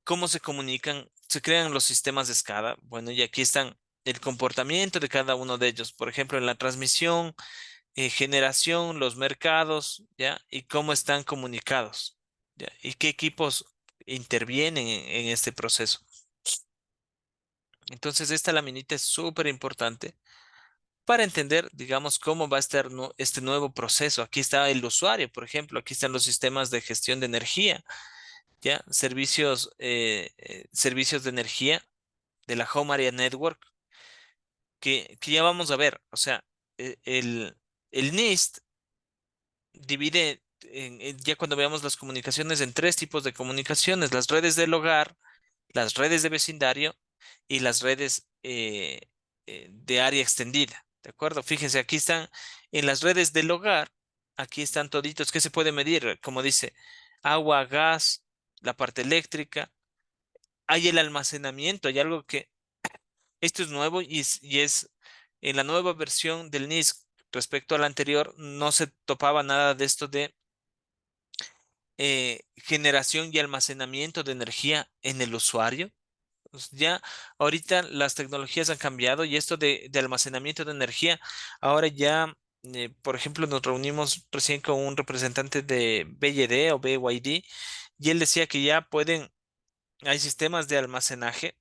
¿Cómo se comunican? Se crean los sistemas de SCADA. Bueno, y aquí están el comportamiento de cada uno de ellos. Por ejemplo, en la transmisión, generación, los mercados, ¿ya? Y cómo están comunicados, ¿ya? Y qué equipos intervienen en este proceso. Entonces, esta laminita es súper importante para entender, digamos, cómo va a estar este nuevo proceso. Aquí está el usuario, por ejemplo, aquí están los sistemas de gestión de energía, ¿ya? Servicios de energía de la Home Area Network, que ya vamos a ver. O sea, el NIST divide, ya cuando veamos las comunicaciones, en tres tipos de comunicaciones: las redes del hogar, las redes de vecindario y las redes de área extendida. ¿De acuerdo? Fíjense, aquí están en las redes del hogar, aquí están toditos. ¿Qué se puede medir? Como dice, agua, gas, la parte eléctrica. Hay el almacenamiento, hay algo que esto es nuevo y es en la nueva versión del NIS respecto a la anterior, no se topaba nada de esto de generación y almacenamiento de energía en el usuario. Pues ya ahorita las tecnologías han cambiado y esto de almacenamiento de energía, ahora ya, por ejemplo, nos reunimos recién con un representante de BYD o BYD y él decía que ya pueden, hay sistemas de almacenaje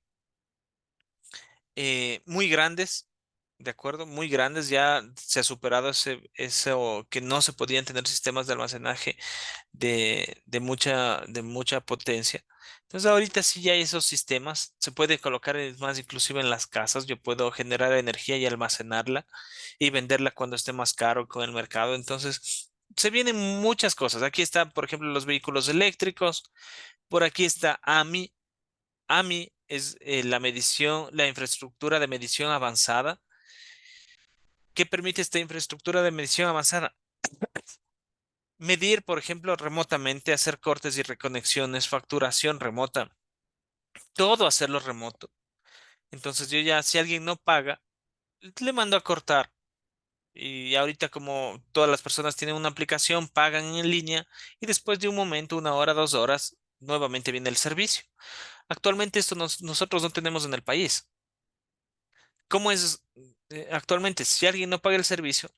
muy grandes, ¿de acuerdo? Muy grandes, ya se ha superado eso que no se podían tener sistemas de almacenaje de mucha potencia. Entonces ahorita sí ya hay esos sistemas, se puede colocar, es más, inclusive en las casas. Yo puedo generar energía y almacenarla y venderla cuando esté más caro con el mercado. Entonces se vienen muchas cosas. Aquí está, por ejemplo, los vehículos eléctricos. Por aquí está AMI. AMI es la medición, la infraestructura de medición avanzada. ¿Qué permite esta infraestructura de medición avanzada? Medir, por ejemplo, remotamente, hacer cortes y reconexiones, facturación remota, todo hacerlo remoto. Entonces yo ya, si alguien no paga, le mando a cortar. Y ahorita como todas las personas tienen una aplicación, pagan en línea y después de un momento, 1 hora, 2 horas, nuevamente viene el servicio. Actualmente esto nosotros no tenemos en el país. ¿Cómo es actualmente? Si alguien no paga el servicio,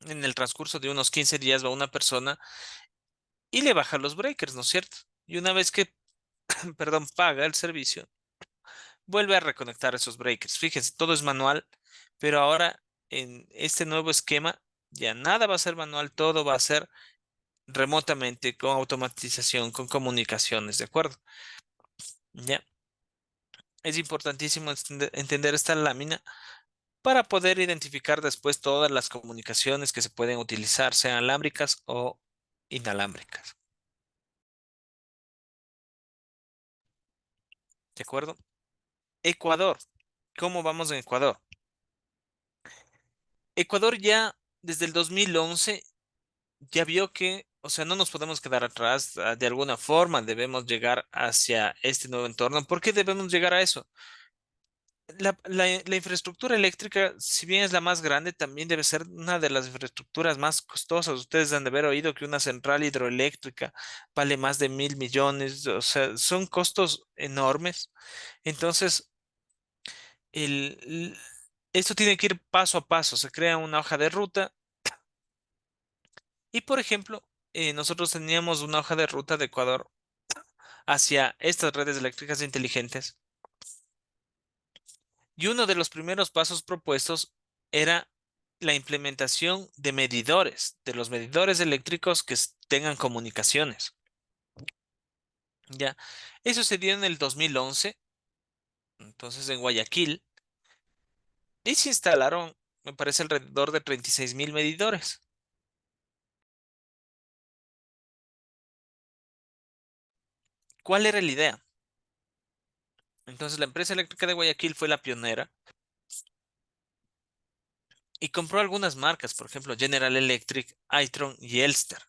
en el transcurso de unos 15 días va una persona y le baja los breakers, ¿no es cierto? Y una vez que, perdón, paga el servicio, vuelve a reconectar esos breakers. Fíjense, todo es manual, pero ahora en este nuevo esquema ya nada va a ser manual, todo va a ser remotamente, con automatización, con comunicaciones, ¿de acuerdo? Ya, es importantísimo entender esta lámina para poder identificar después todas las comunicaciones que se pueden utilizar, sean alámbricas o inalámbricas, ¿de acuerdo? Ecuador, ¿cómo vamos en Ecuador? Ecuador ya desde el 2011 ya vio que, o sea, no nos podemos quedar atrás. De alguna forma debemos llegar hacia este nuevo entorno. ¿Por qué debemos llegar a eso? La infraestructura eléctrica, si bien es la más grande, también debe ser una de las infraestructuras más costosas. Ustedes han de haber oído que una central hidroeléctrica vale más de 1.000 millones, o sea, son costos enormes. Entonces, el, el- esto tiene que ir paso a paso. Se crea una hoja de ruta y, por ejemplo, nosotros teníamos una hoja de ruta de Ecuador hacia estas redes eléctricas inteligentes. Y uno de los primeros pasos propuestos era la implementación de medidores, de los medidores eléctricos que tengan comunicaciones. Ya, eso se dio en el 2011, entonces en Guayaquil, y se instalaron, me parece, alrededor de 36.000 medidores. ¿Cuál era la idea? Entonces la empresa eléctrica de Guayaquil fue la pionera y compró algunas marcas, por ejemplo, General Electric, Itron y Elster,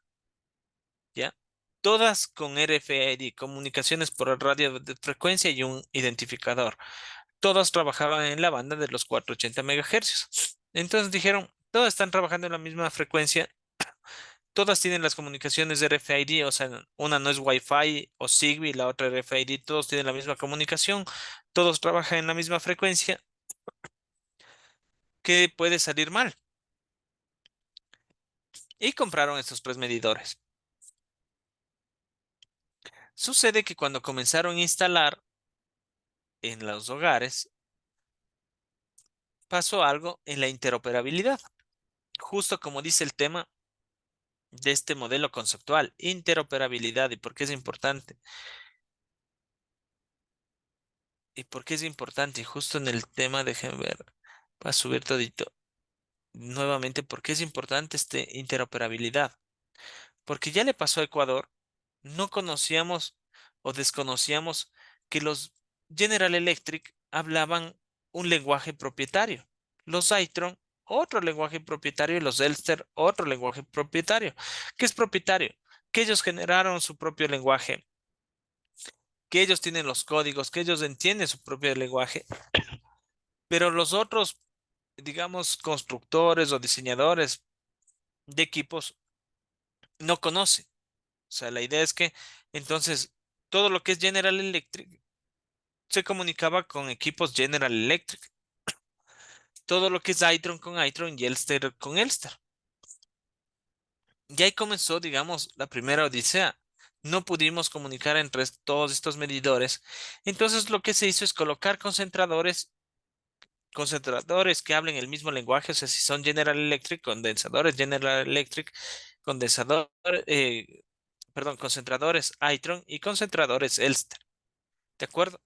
¿ya? Todas con RFID, comunicaciones por radio de frecuencia y un identificador. Todas trabajaban en la banda de los 480 MHz. Entonces dijeron, todas están trabajando en la misma frecuencia, todas tienen las comunicaciones de RFID, o sea, una no es Wi-Fi o Zigbee, la otra RFID, todos tienen la misma comunicación, todos trabajan en la misma frecuencia. ¿Qué puede salir mal? Y compraron estos tres medidores. Sucede que cuando comenzaron a instalar en los hogares, pasó algo en la interoperabilidad, justo como dice el tema de este modelo conceptual, interoperabilidad. ¿Y por qué es importante? ¿Y por qué es importante? Y justo en el tema, déjenme ver, para subir todito. Nuevamente, ¿por qué es importante este interoperabilidad? Porque ya le pasó a Ecuador, no conocíamos o desconocíamos que los General Electric hablaban un lenguaje propietario. Los Itron, otro lenguaje propietario, y los Elster, otro lenguaje propietario. ¿Qué es propietario? Que ellos generaron su propio lenguaje, que ellos tienen los códigos, que ellos entienden su propio lenguaje, pero los otros, digamos, constructores o diseñadores de equipos no conocen. O sea, la idea es que entonces todo lo que es General Electric se comunicaba con equipos General Electric. Todo lo que es Itron con Itron y Elster con Elster. Y ahí comenzó, digamos, la primera odisea. No pudimos comunicar entre todos estos medidores. Entonces lo que se hizo es colocar concentradores que hablen el mismo lenguaje. O sea, si son General Electric, condensadores General Electric, condensador, eh, perdón, concentradores Itron y concentradores Elster. ¿De acuerdo?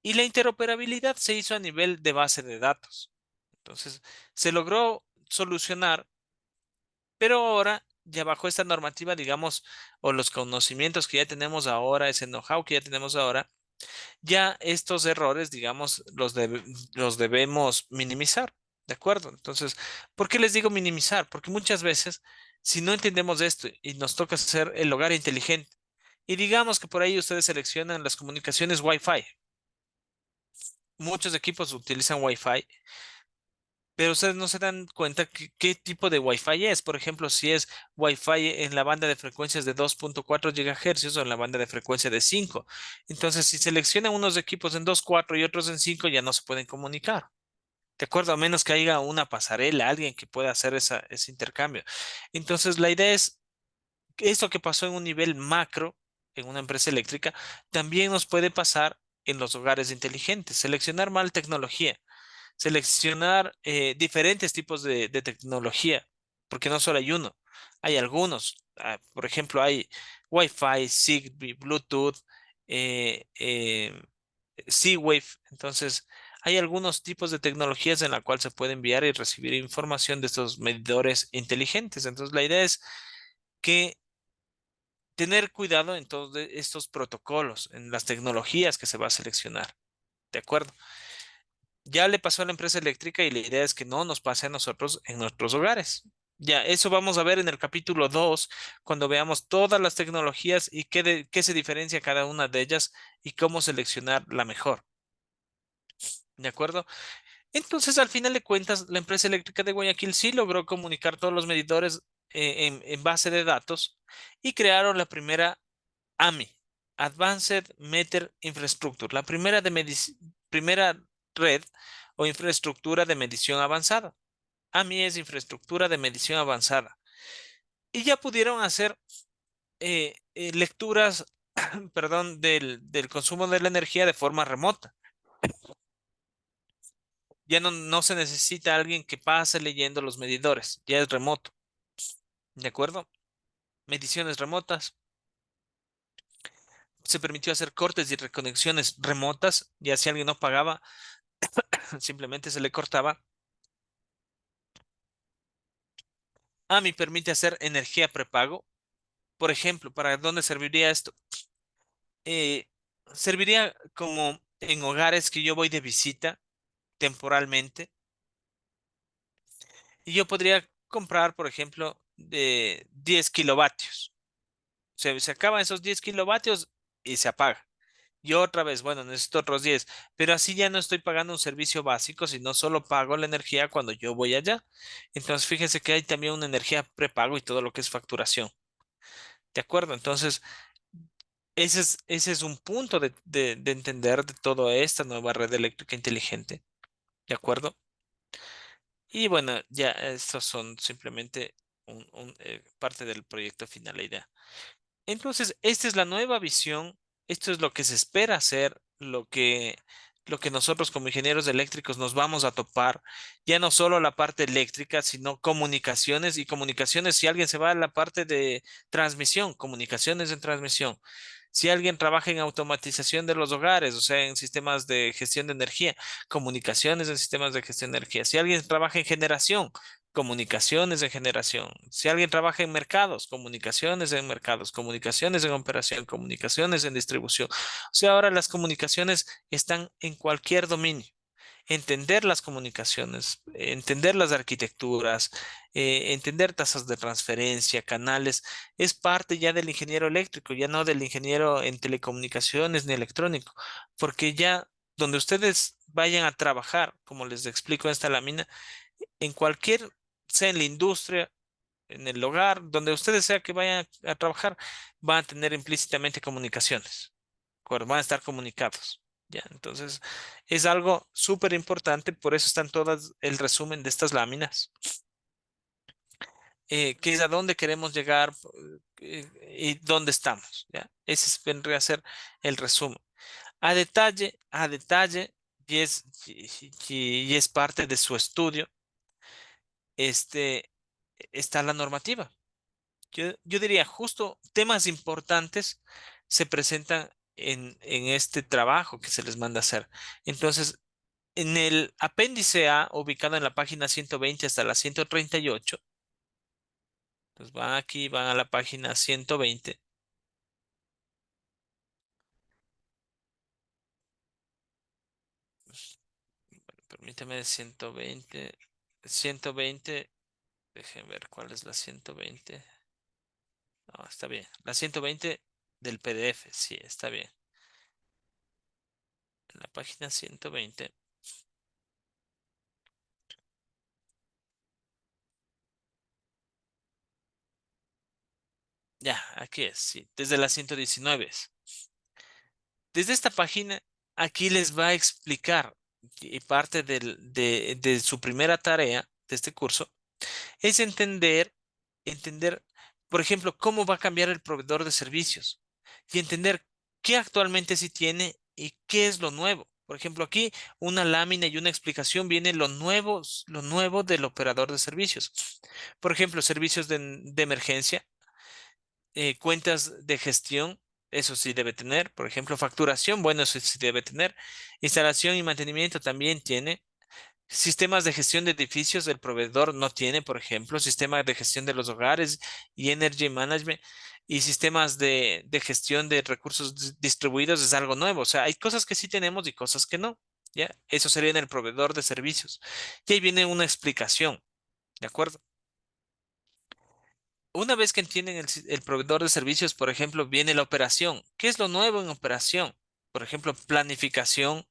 Y la interoperabilidad se hizo a nivel de base de datos. Entonces, se logró solucionar, pero ahora, ya bajo esta normativa, digamos, o los conocimientos que ya tenemos ahora, ese know-how que ya tenemos ahora, ya estos errores, digamos, los debemos minimizar. ¿De acuerdo? Entonces, ¿por qué les digo minimizar? Porque muchas veces, si no entendemos esto y nos toca hacer el hogar inteligente, y digamos que por ahí ustedes seleccionan las comunicaciones Wi-Fi, muchos equipos utilizan Wi-Fi, pero ustedes no se dan cuenta qué tipo de Wi-Fi es. Por ejemplo, si es Wi-Fi en la banda de frecuencias de 2.4 GHz o en la banda de frecuencia de 5. Entonces, si seleccionan unos equipos en 2.4 y otros en 5, ya no se pueden comunicar. De acuerdo, a menos que haya una pasarela, alguien que pueda hacer ese intercambio. Entonces, la idea es que esto que pasó en un nivel macro, en una empresa eléctrica, también nos puede pasar en los hogares inteligentes. Seleccionar mal tecnología, seleccionar diferentes tipos de tecnología, porque no solo hay uno, hay algunos. Por ejemplo, hay Wi-Fi, Zigbee, Bluetooth, eh, eh, Z-Wave. Entonces, hay algunos tipos de tecnologías en la cual se puede enviar y recibir información de estos medidores inteligentes. Entonces, la idea es que tener cuidado en todos estos protocolos, en las tecnologías que se va a seleccionar. ¿De acuerdo? Ya le pasó a la empresa eléctrica y la idea es que no nos pase a nosotros en nuestros hogares. Ya, eso vamos a ver en el capítulo 2 cuando veamos todas las tecnologías y qué se diferencia cada una de ellas y cómo seleccionar la mejor. ¿De acuerdo? Entonces, al final de cuentas, la empresa eléctrica de Guayaquil sí logró comunicar todos los medidores en base de datos y crearon la primera AMI, Advanced Meter Infrastructure, la primera red o infraestructura de medición avanzada. AMI es infraestructura de medición avanzada. Y ya pudieron hacer lecturas, perdón, del consumo de la energía de forma remota. Ya no se necesita alguien que pase leyendo los medidores, ya es remoto, ¿de acuerdo? Mediciones remotas. Se permitió hacer cortes y reconexiones remotas, ya si alguien no pagaba, simplemente se le cortaba. AMI permite hacer energía prepago. Por ejemplo, ¿para dónde serviría esto? Eh, Serviría como en hogares que yo voy de visita temporalmente y yo podría comprar, por ejemplo, de 10 kilovatios. Se acaban esos 10 kilovatios y se apaga. Y otra vez, bueno, necesito otros 10, pero así ya no estoy pagando un servicio básico, sino solo pago la energía cuando yo voy allá. Entonces, fíjense que hay también una energía prepago y todo lo que es facturación. ¿De acuerdo? Entonces, ese es un punto de entender de toda esta nueva red eléctrica inteligente. ¿De acuerdo? Y bueno, ya estos son simplemente parte del proyecto final, la idea. Entonces, esta es la nueva visión, esto es lo que se espera hacer, lo que nosotros como ingenieros eléctricos nos vamos a topar, ya no solo la parte eléctrica, sino comunicaciones y comunicaciones, si alguien se va a la parte de transmisión, comunicaciones en transmisión. Si alguien trabaja en automatización de los hogares, o sea, en sistemas de gestión de energía, comunicaciones en sistemas de gestión de energía. Si alguien trabaja en generación, comunicaciones en generación. Si alguien trabaja en mercados, comunicaciones en mercados, comunicaciones en operación, comunicaciones en distribución. O sea, ahora las comunicaciones están en cualquier dominio. Entender las comunicaciones, entender las arquitecturas, entender tasas de transferencia, canales, es parte ya del ingeniero eléctrico, ya no del ingeniero en telecomunicaciones ni electrónico, porque ya donde ustedes vayan a trabajar, como les explico en esta lámina, en cualquier, sea en la industria, en el hogar, donde ustedes sea que vayan a trabajar, van a tener implícitamente comunicaciones, ¿de acuerdo? Van a estar comunicados. Ya, entonces es algo súper importante, por eso están todas el resumen de estas láminas, que es a dónde queremos llegar y dónde estamos. ¿Ya? Vendría a ser el resumen. A detalle, y es parte de su estudio, este, está la normativa. Yo diría, justo temas importantes se presentan en este trabajo que se les manda hacer. Entonces, en el apéndice A, ubicado en la página 120 hasta la 138, pues van aquí, van a la página 120. Permítame, 120, déjenme ver cuál es la 120. No, está bien. La 120 del PDF, sí, está bien. En la página 120. Ya, aquí es, sí, desde la 119. Desde esta página, aquí les va a explicar, y parte de su primera tarea de este curso, es entender, por ejemplo, cómo va a cambiar el proveedor de servicios y entender qué actualmente sí tiene y qué es lo nuevo. Por ejemplo, aquí una lámina y una explicación viene lo nuevo del operador de servicios. Por ejemplo, servicios de emergencia, cuentas de gestión, eso sí debe tener. Por ejemplo, facturación, bueno, eso sí debe tener. Instalación y mantenimiento también tiene. Sistemas de gestión de edificios, el proveedor no tiene, por ejemplo, sistema de gestión de los hogares y energy management y sistemas de gestión de recursos distribuidos es algo nuevo. O sea, hay cosas que sí tenemos y cosas que no. ¿Ya? Eso sería en el proveedor de servicios. Y ahí viene una explicación, ¿de acuerdo? Una vez que entienden el proveedor de servicios, por ejemplo, viene la operación. ¿Qué es lo nuevo en operación? Por ejemplo, planificación,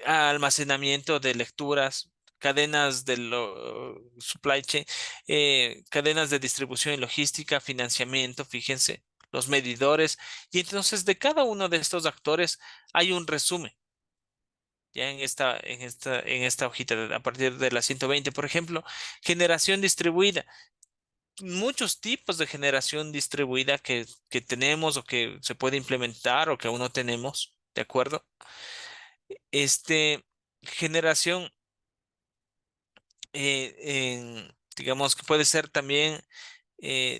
almacenamiento de lecturas, cadenas de supply chain, cadenas de distribución y logística, financiamiento, fíjense, los medidores. Y entonces de cada uno de estos actores hay un resumen. Ya en esta hojita, a partir de la 120, por ejemplo, generación distribuida. Muchos tipos de generación distribuida que tenemos o que se puede implementar o que aún no tenemos, ¿de acuerdo? Generación, digamos que puede ser también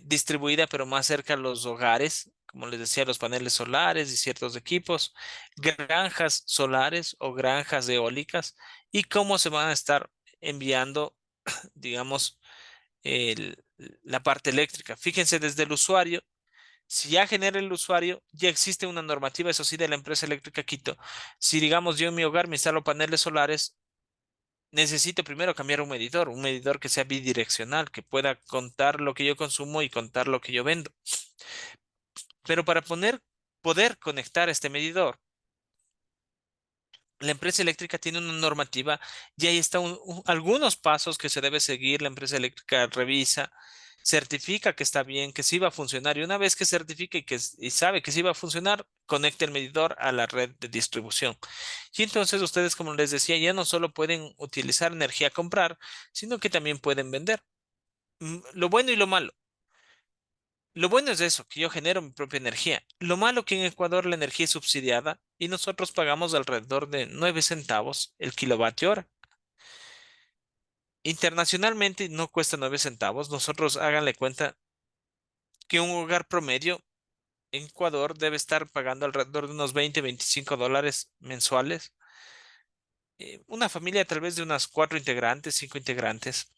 distribuida, pero más cerca a los hogares, como les decía, los paneles solares y ciertos equipos, granjas solares o granjas eólicas, y cómo se van a estar enviando, digamos, el- la parte eléctrica. Fíjense desde el usuario. Si ya genera el usuario, ya existe una normativa, eso sí, de la empresa eléctrica Quito. Si, digamos, yo en mi hogar me instalo paneles solares, necesito primero cambiar un medidor que sea bidireccional, que pueda contar lo que yo consumo y contar lo que yo vendo. Pero para poder conectar este medidor, la empresa eléctrica tiene una normativa y ahí están algunos pasos que se debe seguir. La empresa eléctrica revisa, certifica que está bien, que sí va a funcionar. Y una vez que certifica y sabe que sí va a funcionar, conecta el medidor a la red de distribución. Y entonces ustedes, como les decía, ya no solo pueden utilizar energía a comprar, sino que también pueden vender. Lo bueno y lo malo. Lo bueno es eso, que yo genero mi propia energía. Lo malo que en Ecuador la energía es subsidiada y nosotros pagamos alrededor de 9 centavos el kilovatio hora. Internacionalmente no cuesta 9 centavos. Nosotros háganle cuenta que un hogar promedio en Ecuador debe estar pagando alrededor de unos 20, 25 dólares mensuales. Una familia tal vez de unas 4 integrantes, 5 integrantes.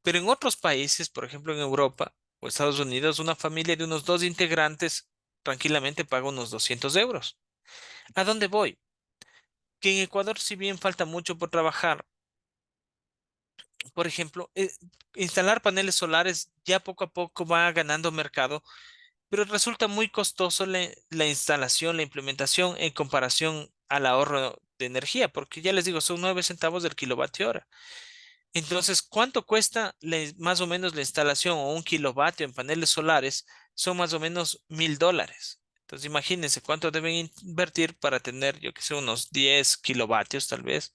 Pero en otros países, por ejemplo en Europa o Estados Unidos, una familia de unos 2 integrantes tranquilamente paga unos 200 euros. ¿A dónde voy? Que en Ecuador, si bien falta mucho por trabajar, por ejemplo, instalar paneles solares ya poco a poco va ganando mercado, pero resulta muy costoso la instalación, la implementación en comparación al ahorro de energía, porque ya les digo, son 9 centavos del kilovatio hora. Entonces, ¿cuánto cuesta más o menos la instalación o un kilovatio en paneles solares? Son más o menos $1000. Entonces, imagínense cuánto deben invertir para tener, yo que sé, unos 10 kilovatios tal vez.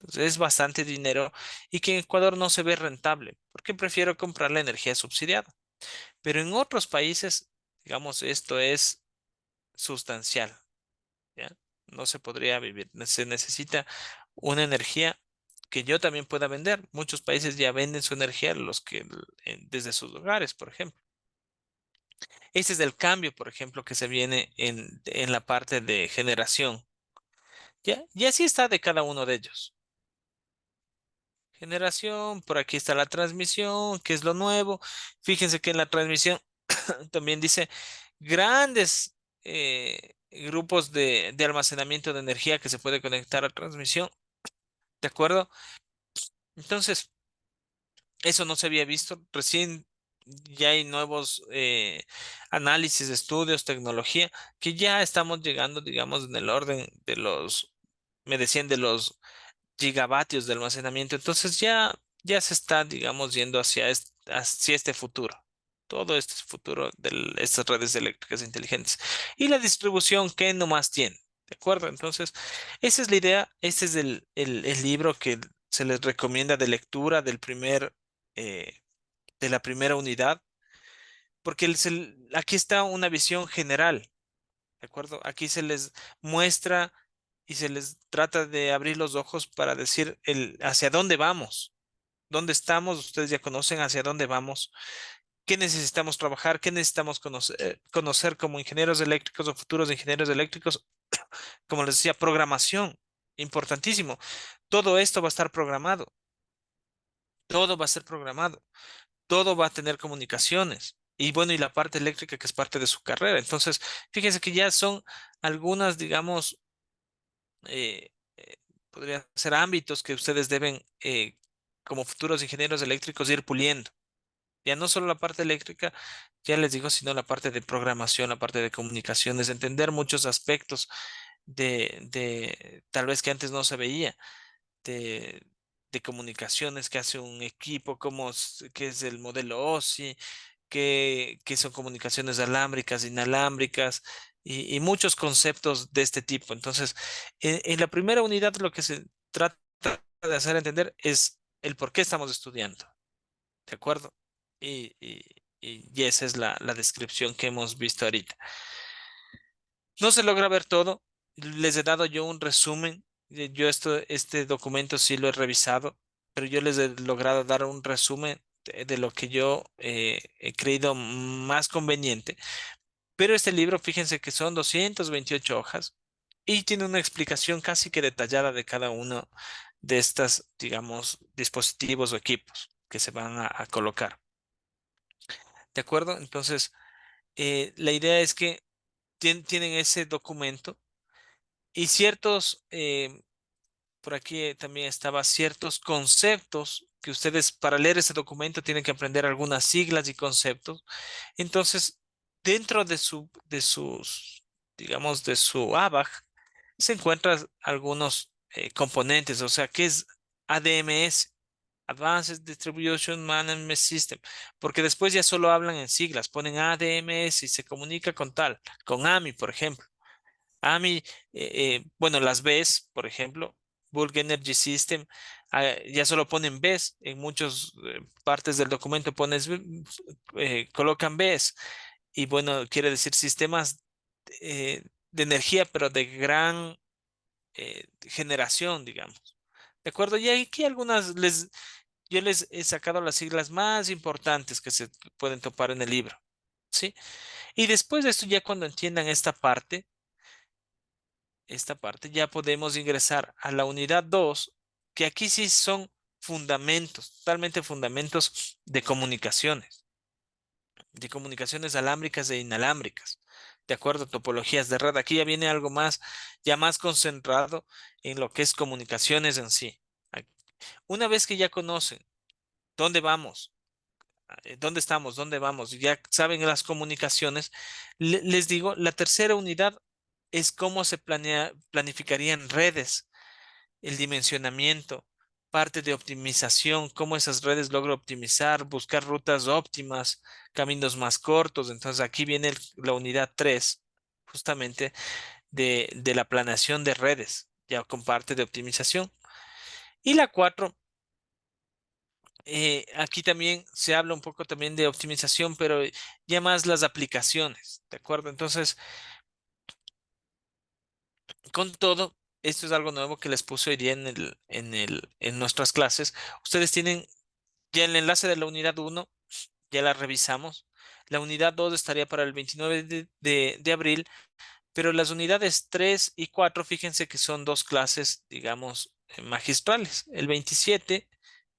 Entonces, es bastante dinero y que en Ecuador no se ve rentable, porque prefiero comprar la energía subsidiada. Pero en otros países, digamos, esto es sustancial, ¿ya? No se podría vivir. Se necesita una energía que yo también pueda vender. Muchos países ya venden su energía, desde sus hogares, por ejemplo. Ese es el cambio, por ejemplo, que se viene en la parte de generación. ¿Ya? Y así está de cada uno de ellos. Generación, por aquí está la transmisión, que es lo nuevo. Fíjense que en la transmisión también dice grandes grupos de almacenamiento de energía que se puede conectar a transmisión. ¿De acuerdo? Entonces, eso no se había visto. Recién ya hay nuevos análisis, estudios, tecnología, que ya estamos llegando, digamos, en el orden de me decían, de los gigavatios de almacenamiento. Entonces ya se está, digamos, yendo hacia este futuro. Todo este futuro de estas redes eléctricas inteligentes. Y la distribución que nomás tiene. ¿De acuerdo? Entonces, esa es la idea. Este es el libro que se les recomienda de lectura eh, de la primera unidad. Porque aquí está una visión general. ¿De acuerdo? Aquí se les muestra y se les trata de abrir los ojos para decir hacia dónde vamos, dónde estamos, ustedes ya conocen hacia dónde vamos, qué necesitamos trabajar, qué necesitamos conocer como ingenieros eléctricos o futuros ingenieros eléctricos, como les decía, programación, importantísimo. Todo esto va a estar programado, todo va a ser programado, todo va a tener comunicaciones. Y bueno, y la parte eléctrica que es parte de su carrera. Entonces, fíjense que ya son algunas, digamos, eh, eh, podrían ser ámbitos que ustedes deben, como futuros ingenieros eléctricos, ir puliendo. Ya no solo la parte eléctrica, ya les digo, sino la parte de programación, la parte de comunicaciones, entender muchos aspectos. tal vez que antes no se veía, de, de comunicaciones que hace un equipo, qué es el modelo OSI, qué son comunicaciones alámbricas, inalámbricas y muchos conceptos de este tipo. Entonces, en la primera unidad lo que se trata de hacer entender es el por qué estamos estudiando, ¿de acuerdo? Y esa es la descripción que hemos visto ahorita. No se logra ver todo. Les he dado yo un resumen. Yo este documento sí lo he revisado, pero yo les he logrado dar un resumen de lo que yo he creído más conveniente. Pero este libro, fíjense que son 228 hojas y tiene una explicación casi que detallada de cada uno de estas, digamos, dispositivos o equipos que se van a colocar. ¿De acuerdo? Entonces, la idea es que tienen ese documento y ciertos, por aquí también estaba ciertos conceptos que ustedes para leer ese documento tienen que aprender algunas siglas y conceptos. Entonces, dentro de sus, digamos, de su ABAC, se encuentran algunos componentes, o sea, ¿qué es ADMS? Advanced Distribution Management System, porque después ya solo hablan en siglas, ponen ADMS y se comunica con tal, con AMI, por ejemplo. AMI, bueno, las Bs, por ejemplo, Bulk Energy System, ya solo ponen Bs, en muchas partes del documento colocan Bs, y bueno, quiere decir sistemas de energía, pero de gran generación, digamos. ¿De acuerdo? Y aquí yo les he sacado las siglas más importantes que se pueden topar en el libro, ¿sí? Y después de esto, ya cuando entiendan esta parte, ya podemos ingresar a la unidad 2, que aquí sí son fundamentos, totalmente fundamentos de comunicaciones alámbricas e inalámbricas, de acuerdo a topologías de red. Aquí ya viene algo más, ya más concentrado en lo que es comunicaciones en sí. Una vez que ya conocen dónde vamos, dónde estamos, dónde vamos, y ya saben las comunicaciones, les digo, la tercera unidad es cómo se planificarían redes, el dimensionamiento, parte de optimización, cómo esas redes logro optimizar, buscar rutas óptimas, caminos más cortos. Entonces aquí viene la unidad 3, justamente de la planeación de redes, ya con parte de optimización. Y la 4, aquí también se habla un poco también de optimización, pero ya más las aplicaciones, ¿de acuerdo? Entonces, con todo, esto es algo nuevo que les puse hoy día en nuestras clases. Ustedes tienen ya el enlace de la unidad 1, ya la revisamos. La unidad 2 estaría para el 29 de abril, pero las unidades 3 y 4, fíjense que son dos clases, digamos, magistrales, el 27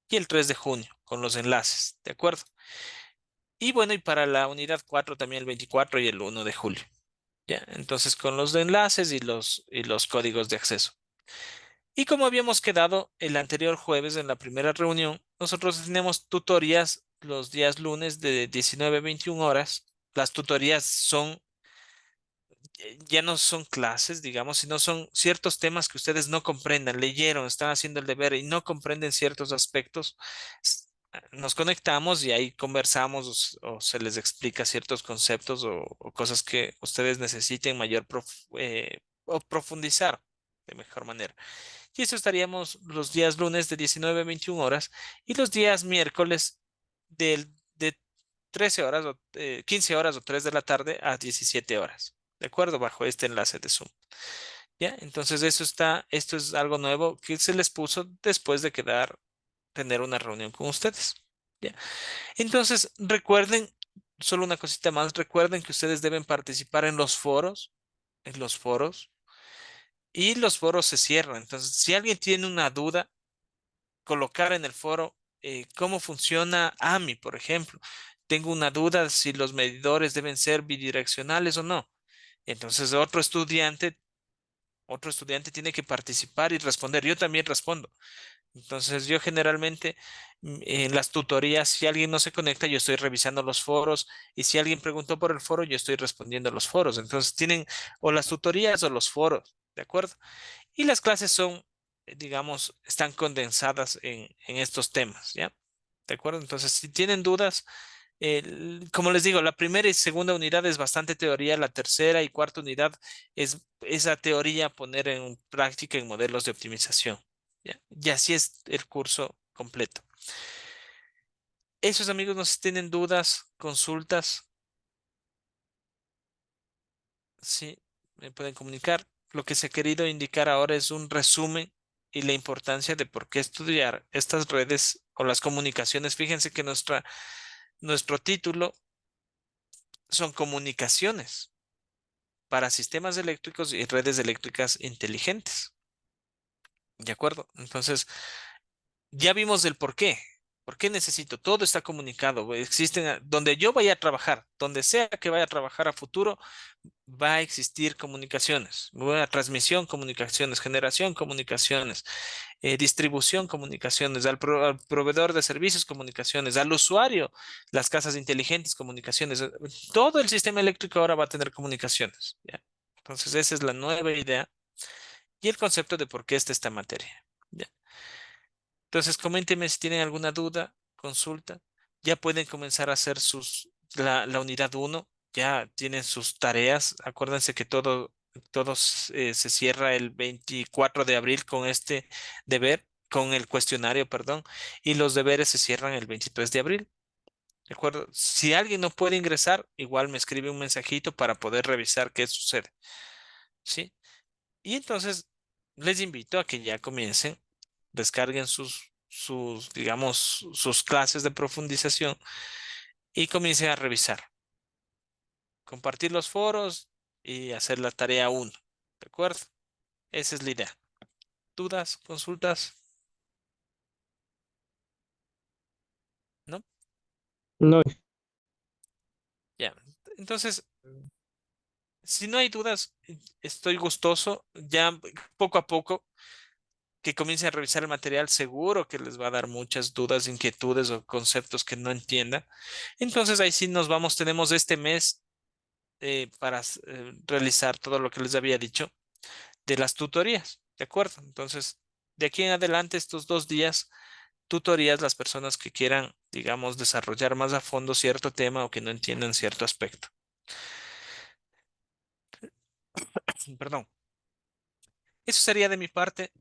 y el 3 de junio, con los enlaces, ¿de acuerdo? Y bueno, y para la unidad 4 también el 24 y el 1 de julio. Ya, entonces con los de enlaces y los códigos de acceso. Y como habíamos quedado el anterior jueves en la primera reunión, nosotros tenemos tutorías los días lunes de 19 a 21 horas. Las tutorías ya no son clases, digamos, sino son ciertos temas que ustedes no comprendan, leyeron, están haciendo el deber y no comprenden ciertos aspectos. Nos conectamos y ahí conversamos o se les explica ciertos conceptos o cosas que ustedes necesiten o profundizar de mejor manera. Y eso estaríamos los días lunes de 19 a 21 horas y los días miércoles de 13 horas o 15 horas o 3 de la tarde a 17 horas. ¿De acuerdo? Bajo este enlace de Zoom. ¿Ya? Entonces esto es algo nuevo que se les puso después de tener una reunión con ustedes. ¿Ya? Entonces, recuerden, solo una cosita más, recuerden que ustedes deben participar en los foros, y los foros se cierran. Entonces, si alguien tiene una duda, colocar en el foro cómo funciona AMI, por ejemplo. Tengo una duda si los medidores deben ser bidireccionales o no. Entonces, otro estudiante tiene que participar y responder. Yo también respondo. Entonces, yo generalmente en las tutorías, si alguien no se conecta, yo estoy revisando los foros y si alguien preguntó por el foro, yo estoy respondiendo a los foros. Entonces, tienen o las tutorías o los foros. ¿de acuerdo? Y las clases son, digamos, están condensadas en estos temas, ¿ya? ¿De acuerdo? Entonces, si tienen dudas, como les digo, la primera y segunda unidad es bastante teoría, la tercera y cuarta unidad es esa teoría poner en práctica en modelos de optimización, ¿ya? Y así es el curso completo. Esos amigos, no sé si tienen dudas, consultas, sí, me pueden comunicar. Lo que se ha querido indicar ahora es un resumen y la importancia de por qué estudiar estas redes o las comunicaciones. Fíjense que nuestro título son comunicaciones para sistemas eléctricos y redes eléctricas inteligentes. ¿De acuerdo? Entonces, ya vimos el por qué. ¿Por qué necesito? Todo está comunicado. Existen, donde yo vaya a trabajar, donde sea que vaya a trabajar a futuro, va a existir comunicaciones. Buena transmisión, comunicaciones, generación, comunicaciones, distribución, comunicaciones, al proveedor de servicios, comunicaciones, al usuario, las casas inteligentes, comunicaciones. Todo el sistema eléctrico ahora va a tener comunicaciones, ¿ya? Entonces, esa es la nueva idea y el concepto de por qué está esta materia. ¿Ya? Entonces, coméntenme si tienen alguna duda, consulta. Ya pueden comenzar a hacer la unidad uno. Ya tienen sus tareas. Acuérdense que todos se cierra el 24 de abril con este deber, con el cuestionario, perdón, y los deberes se cierran el 23 de abril. ¿De acuerdo? Si alguien no puede ingresar, igual me escribe un mensajito para poder revisar qué sucede. ¿Sí? Y entonces les invito a que ya comiencen, descarguen digamos, sus clases de profundización y comiencen a revisar, compartir los foros y hacer la tarea uno. ¿De acuerdo? Esa es la idea. ¿Dudas? ¿Consultas? ¿No? No, Ya. Entonces, si no hay dudas, estoy gustoso. Ya poco a poco que comiencen a revisar el material, seguro que les va a dar muchas dudas, inquietudes o conceptos que no entiendan. Entonces ahí sí nos vamos, tenemos este mes para realizar todo lo que les había dicho de las tutorías, ¿de acuerdo? Entonces, de aquí en adelante, estos 2 días, tutorías, las personas que quieran, digamos, desarrollar más a fondo cierto tema o que no entiendan cierto aspecto. Perdón. Eso sería de mi parte.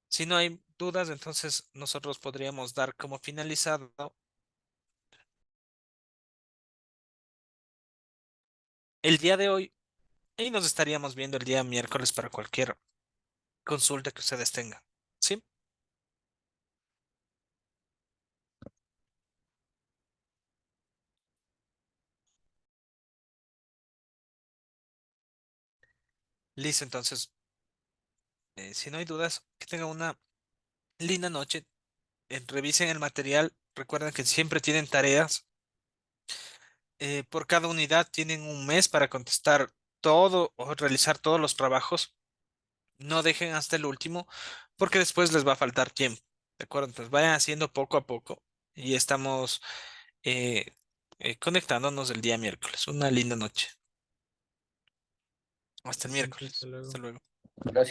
Si no hay dudas, entonces nosotros podríamos dar como finalizado el día de hoy y nos estaríamos viendo el día miércoles para cualquier consulta que ustedes tengan. ¿Sí? Listo, entonces, si no hay dudas, que tengan una linda noche. Revisen el material. Recuerden que siempre tienen tareas. Por cada unidad tienen un mes para contestar todo o realizar todos los trabajos. No dejen hasta el último porque después les va a faltar tiempo. ¿De acuerdo? Entonces vayan haciendo poco a poco y estamos eh, conectándonos el día miércoles. Una linda noche. Hasta el hasta miércoles. Hasta luego. luego. Gracias.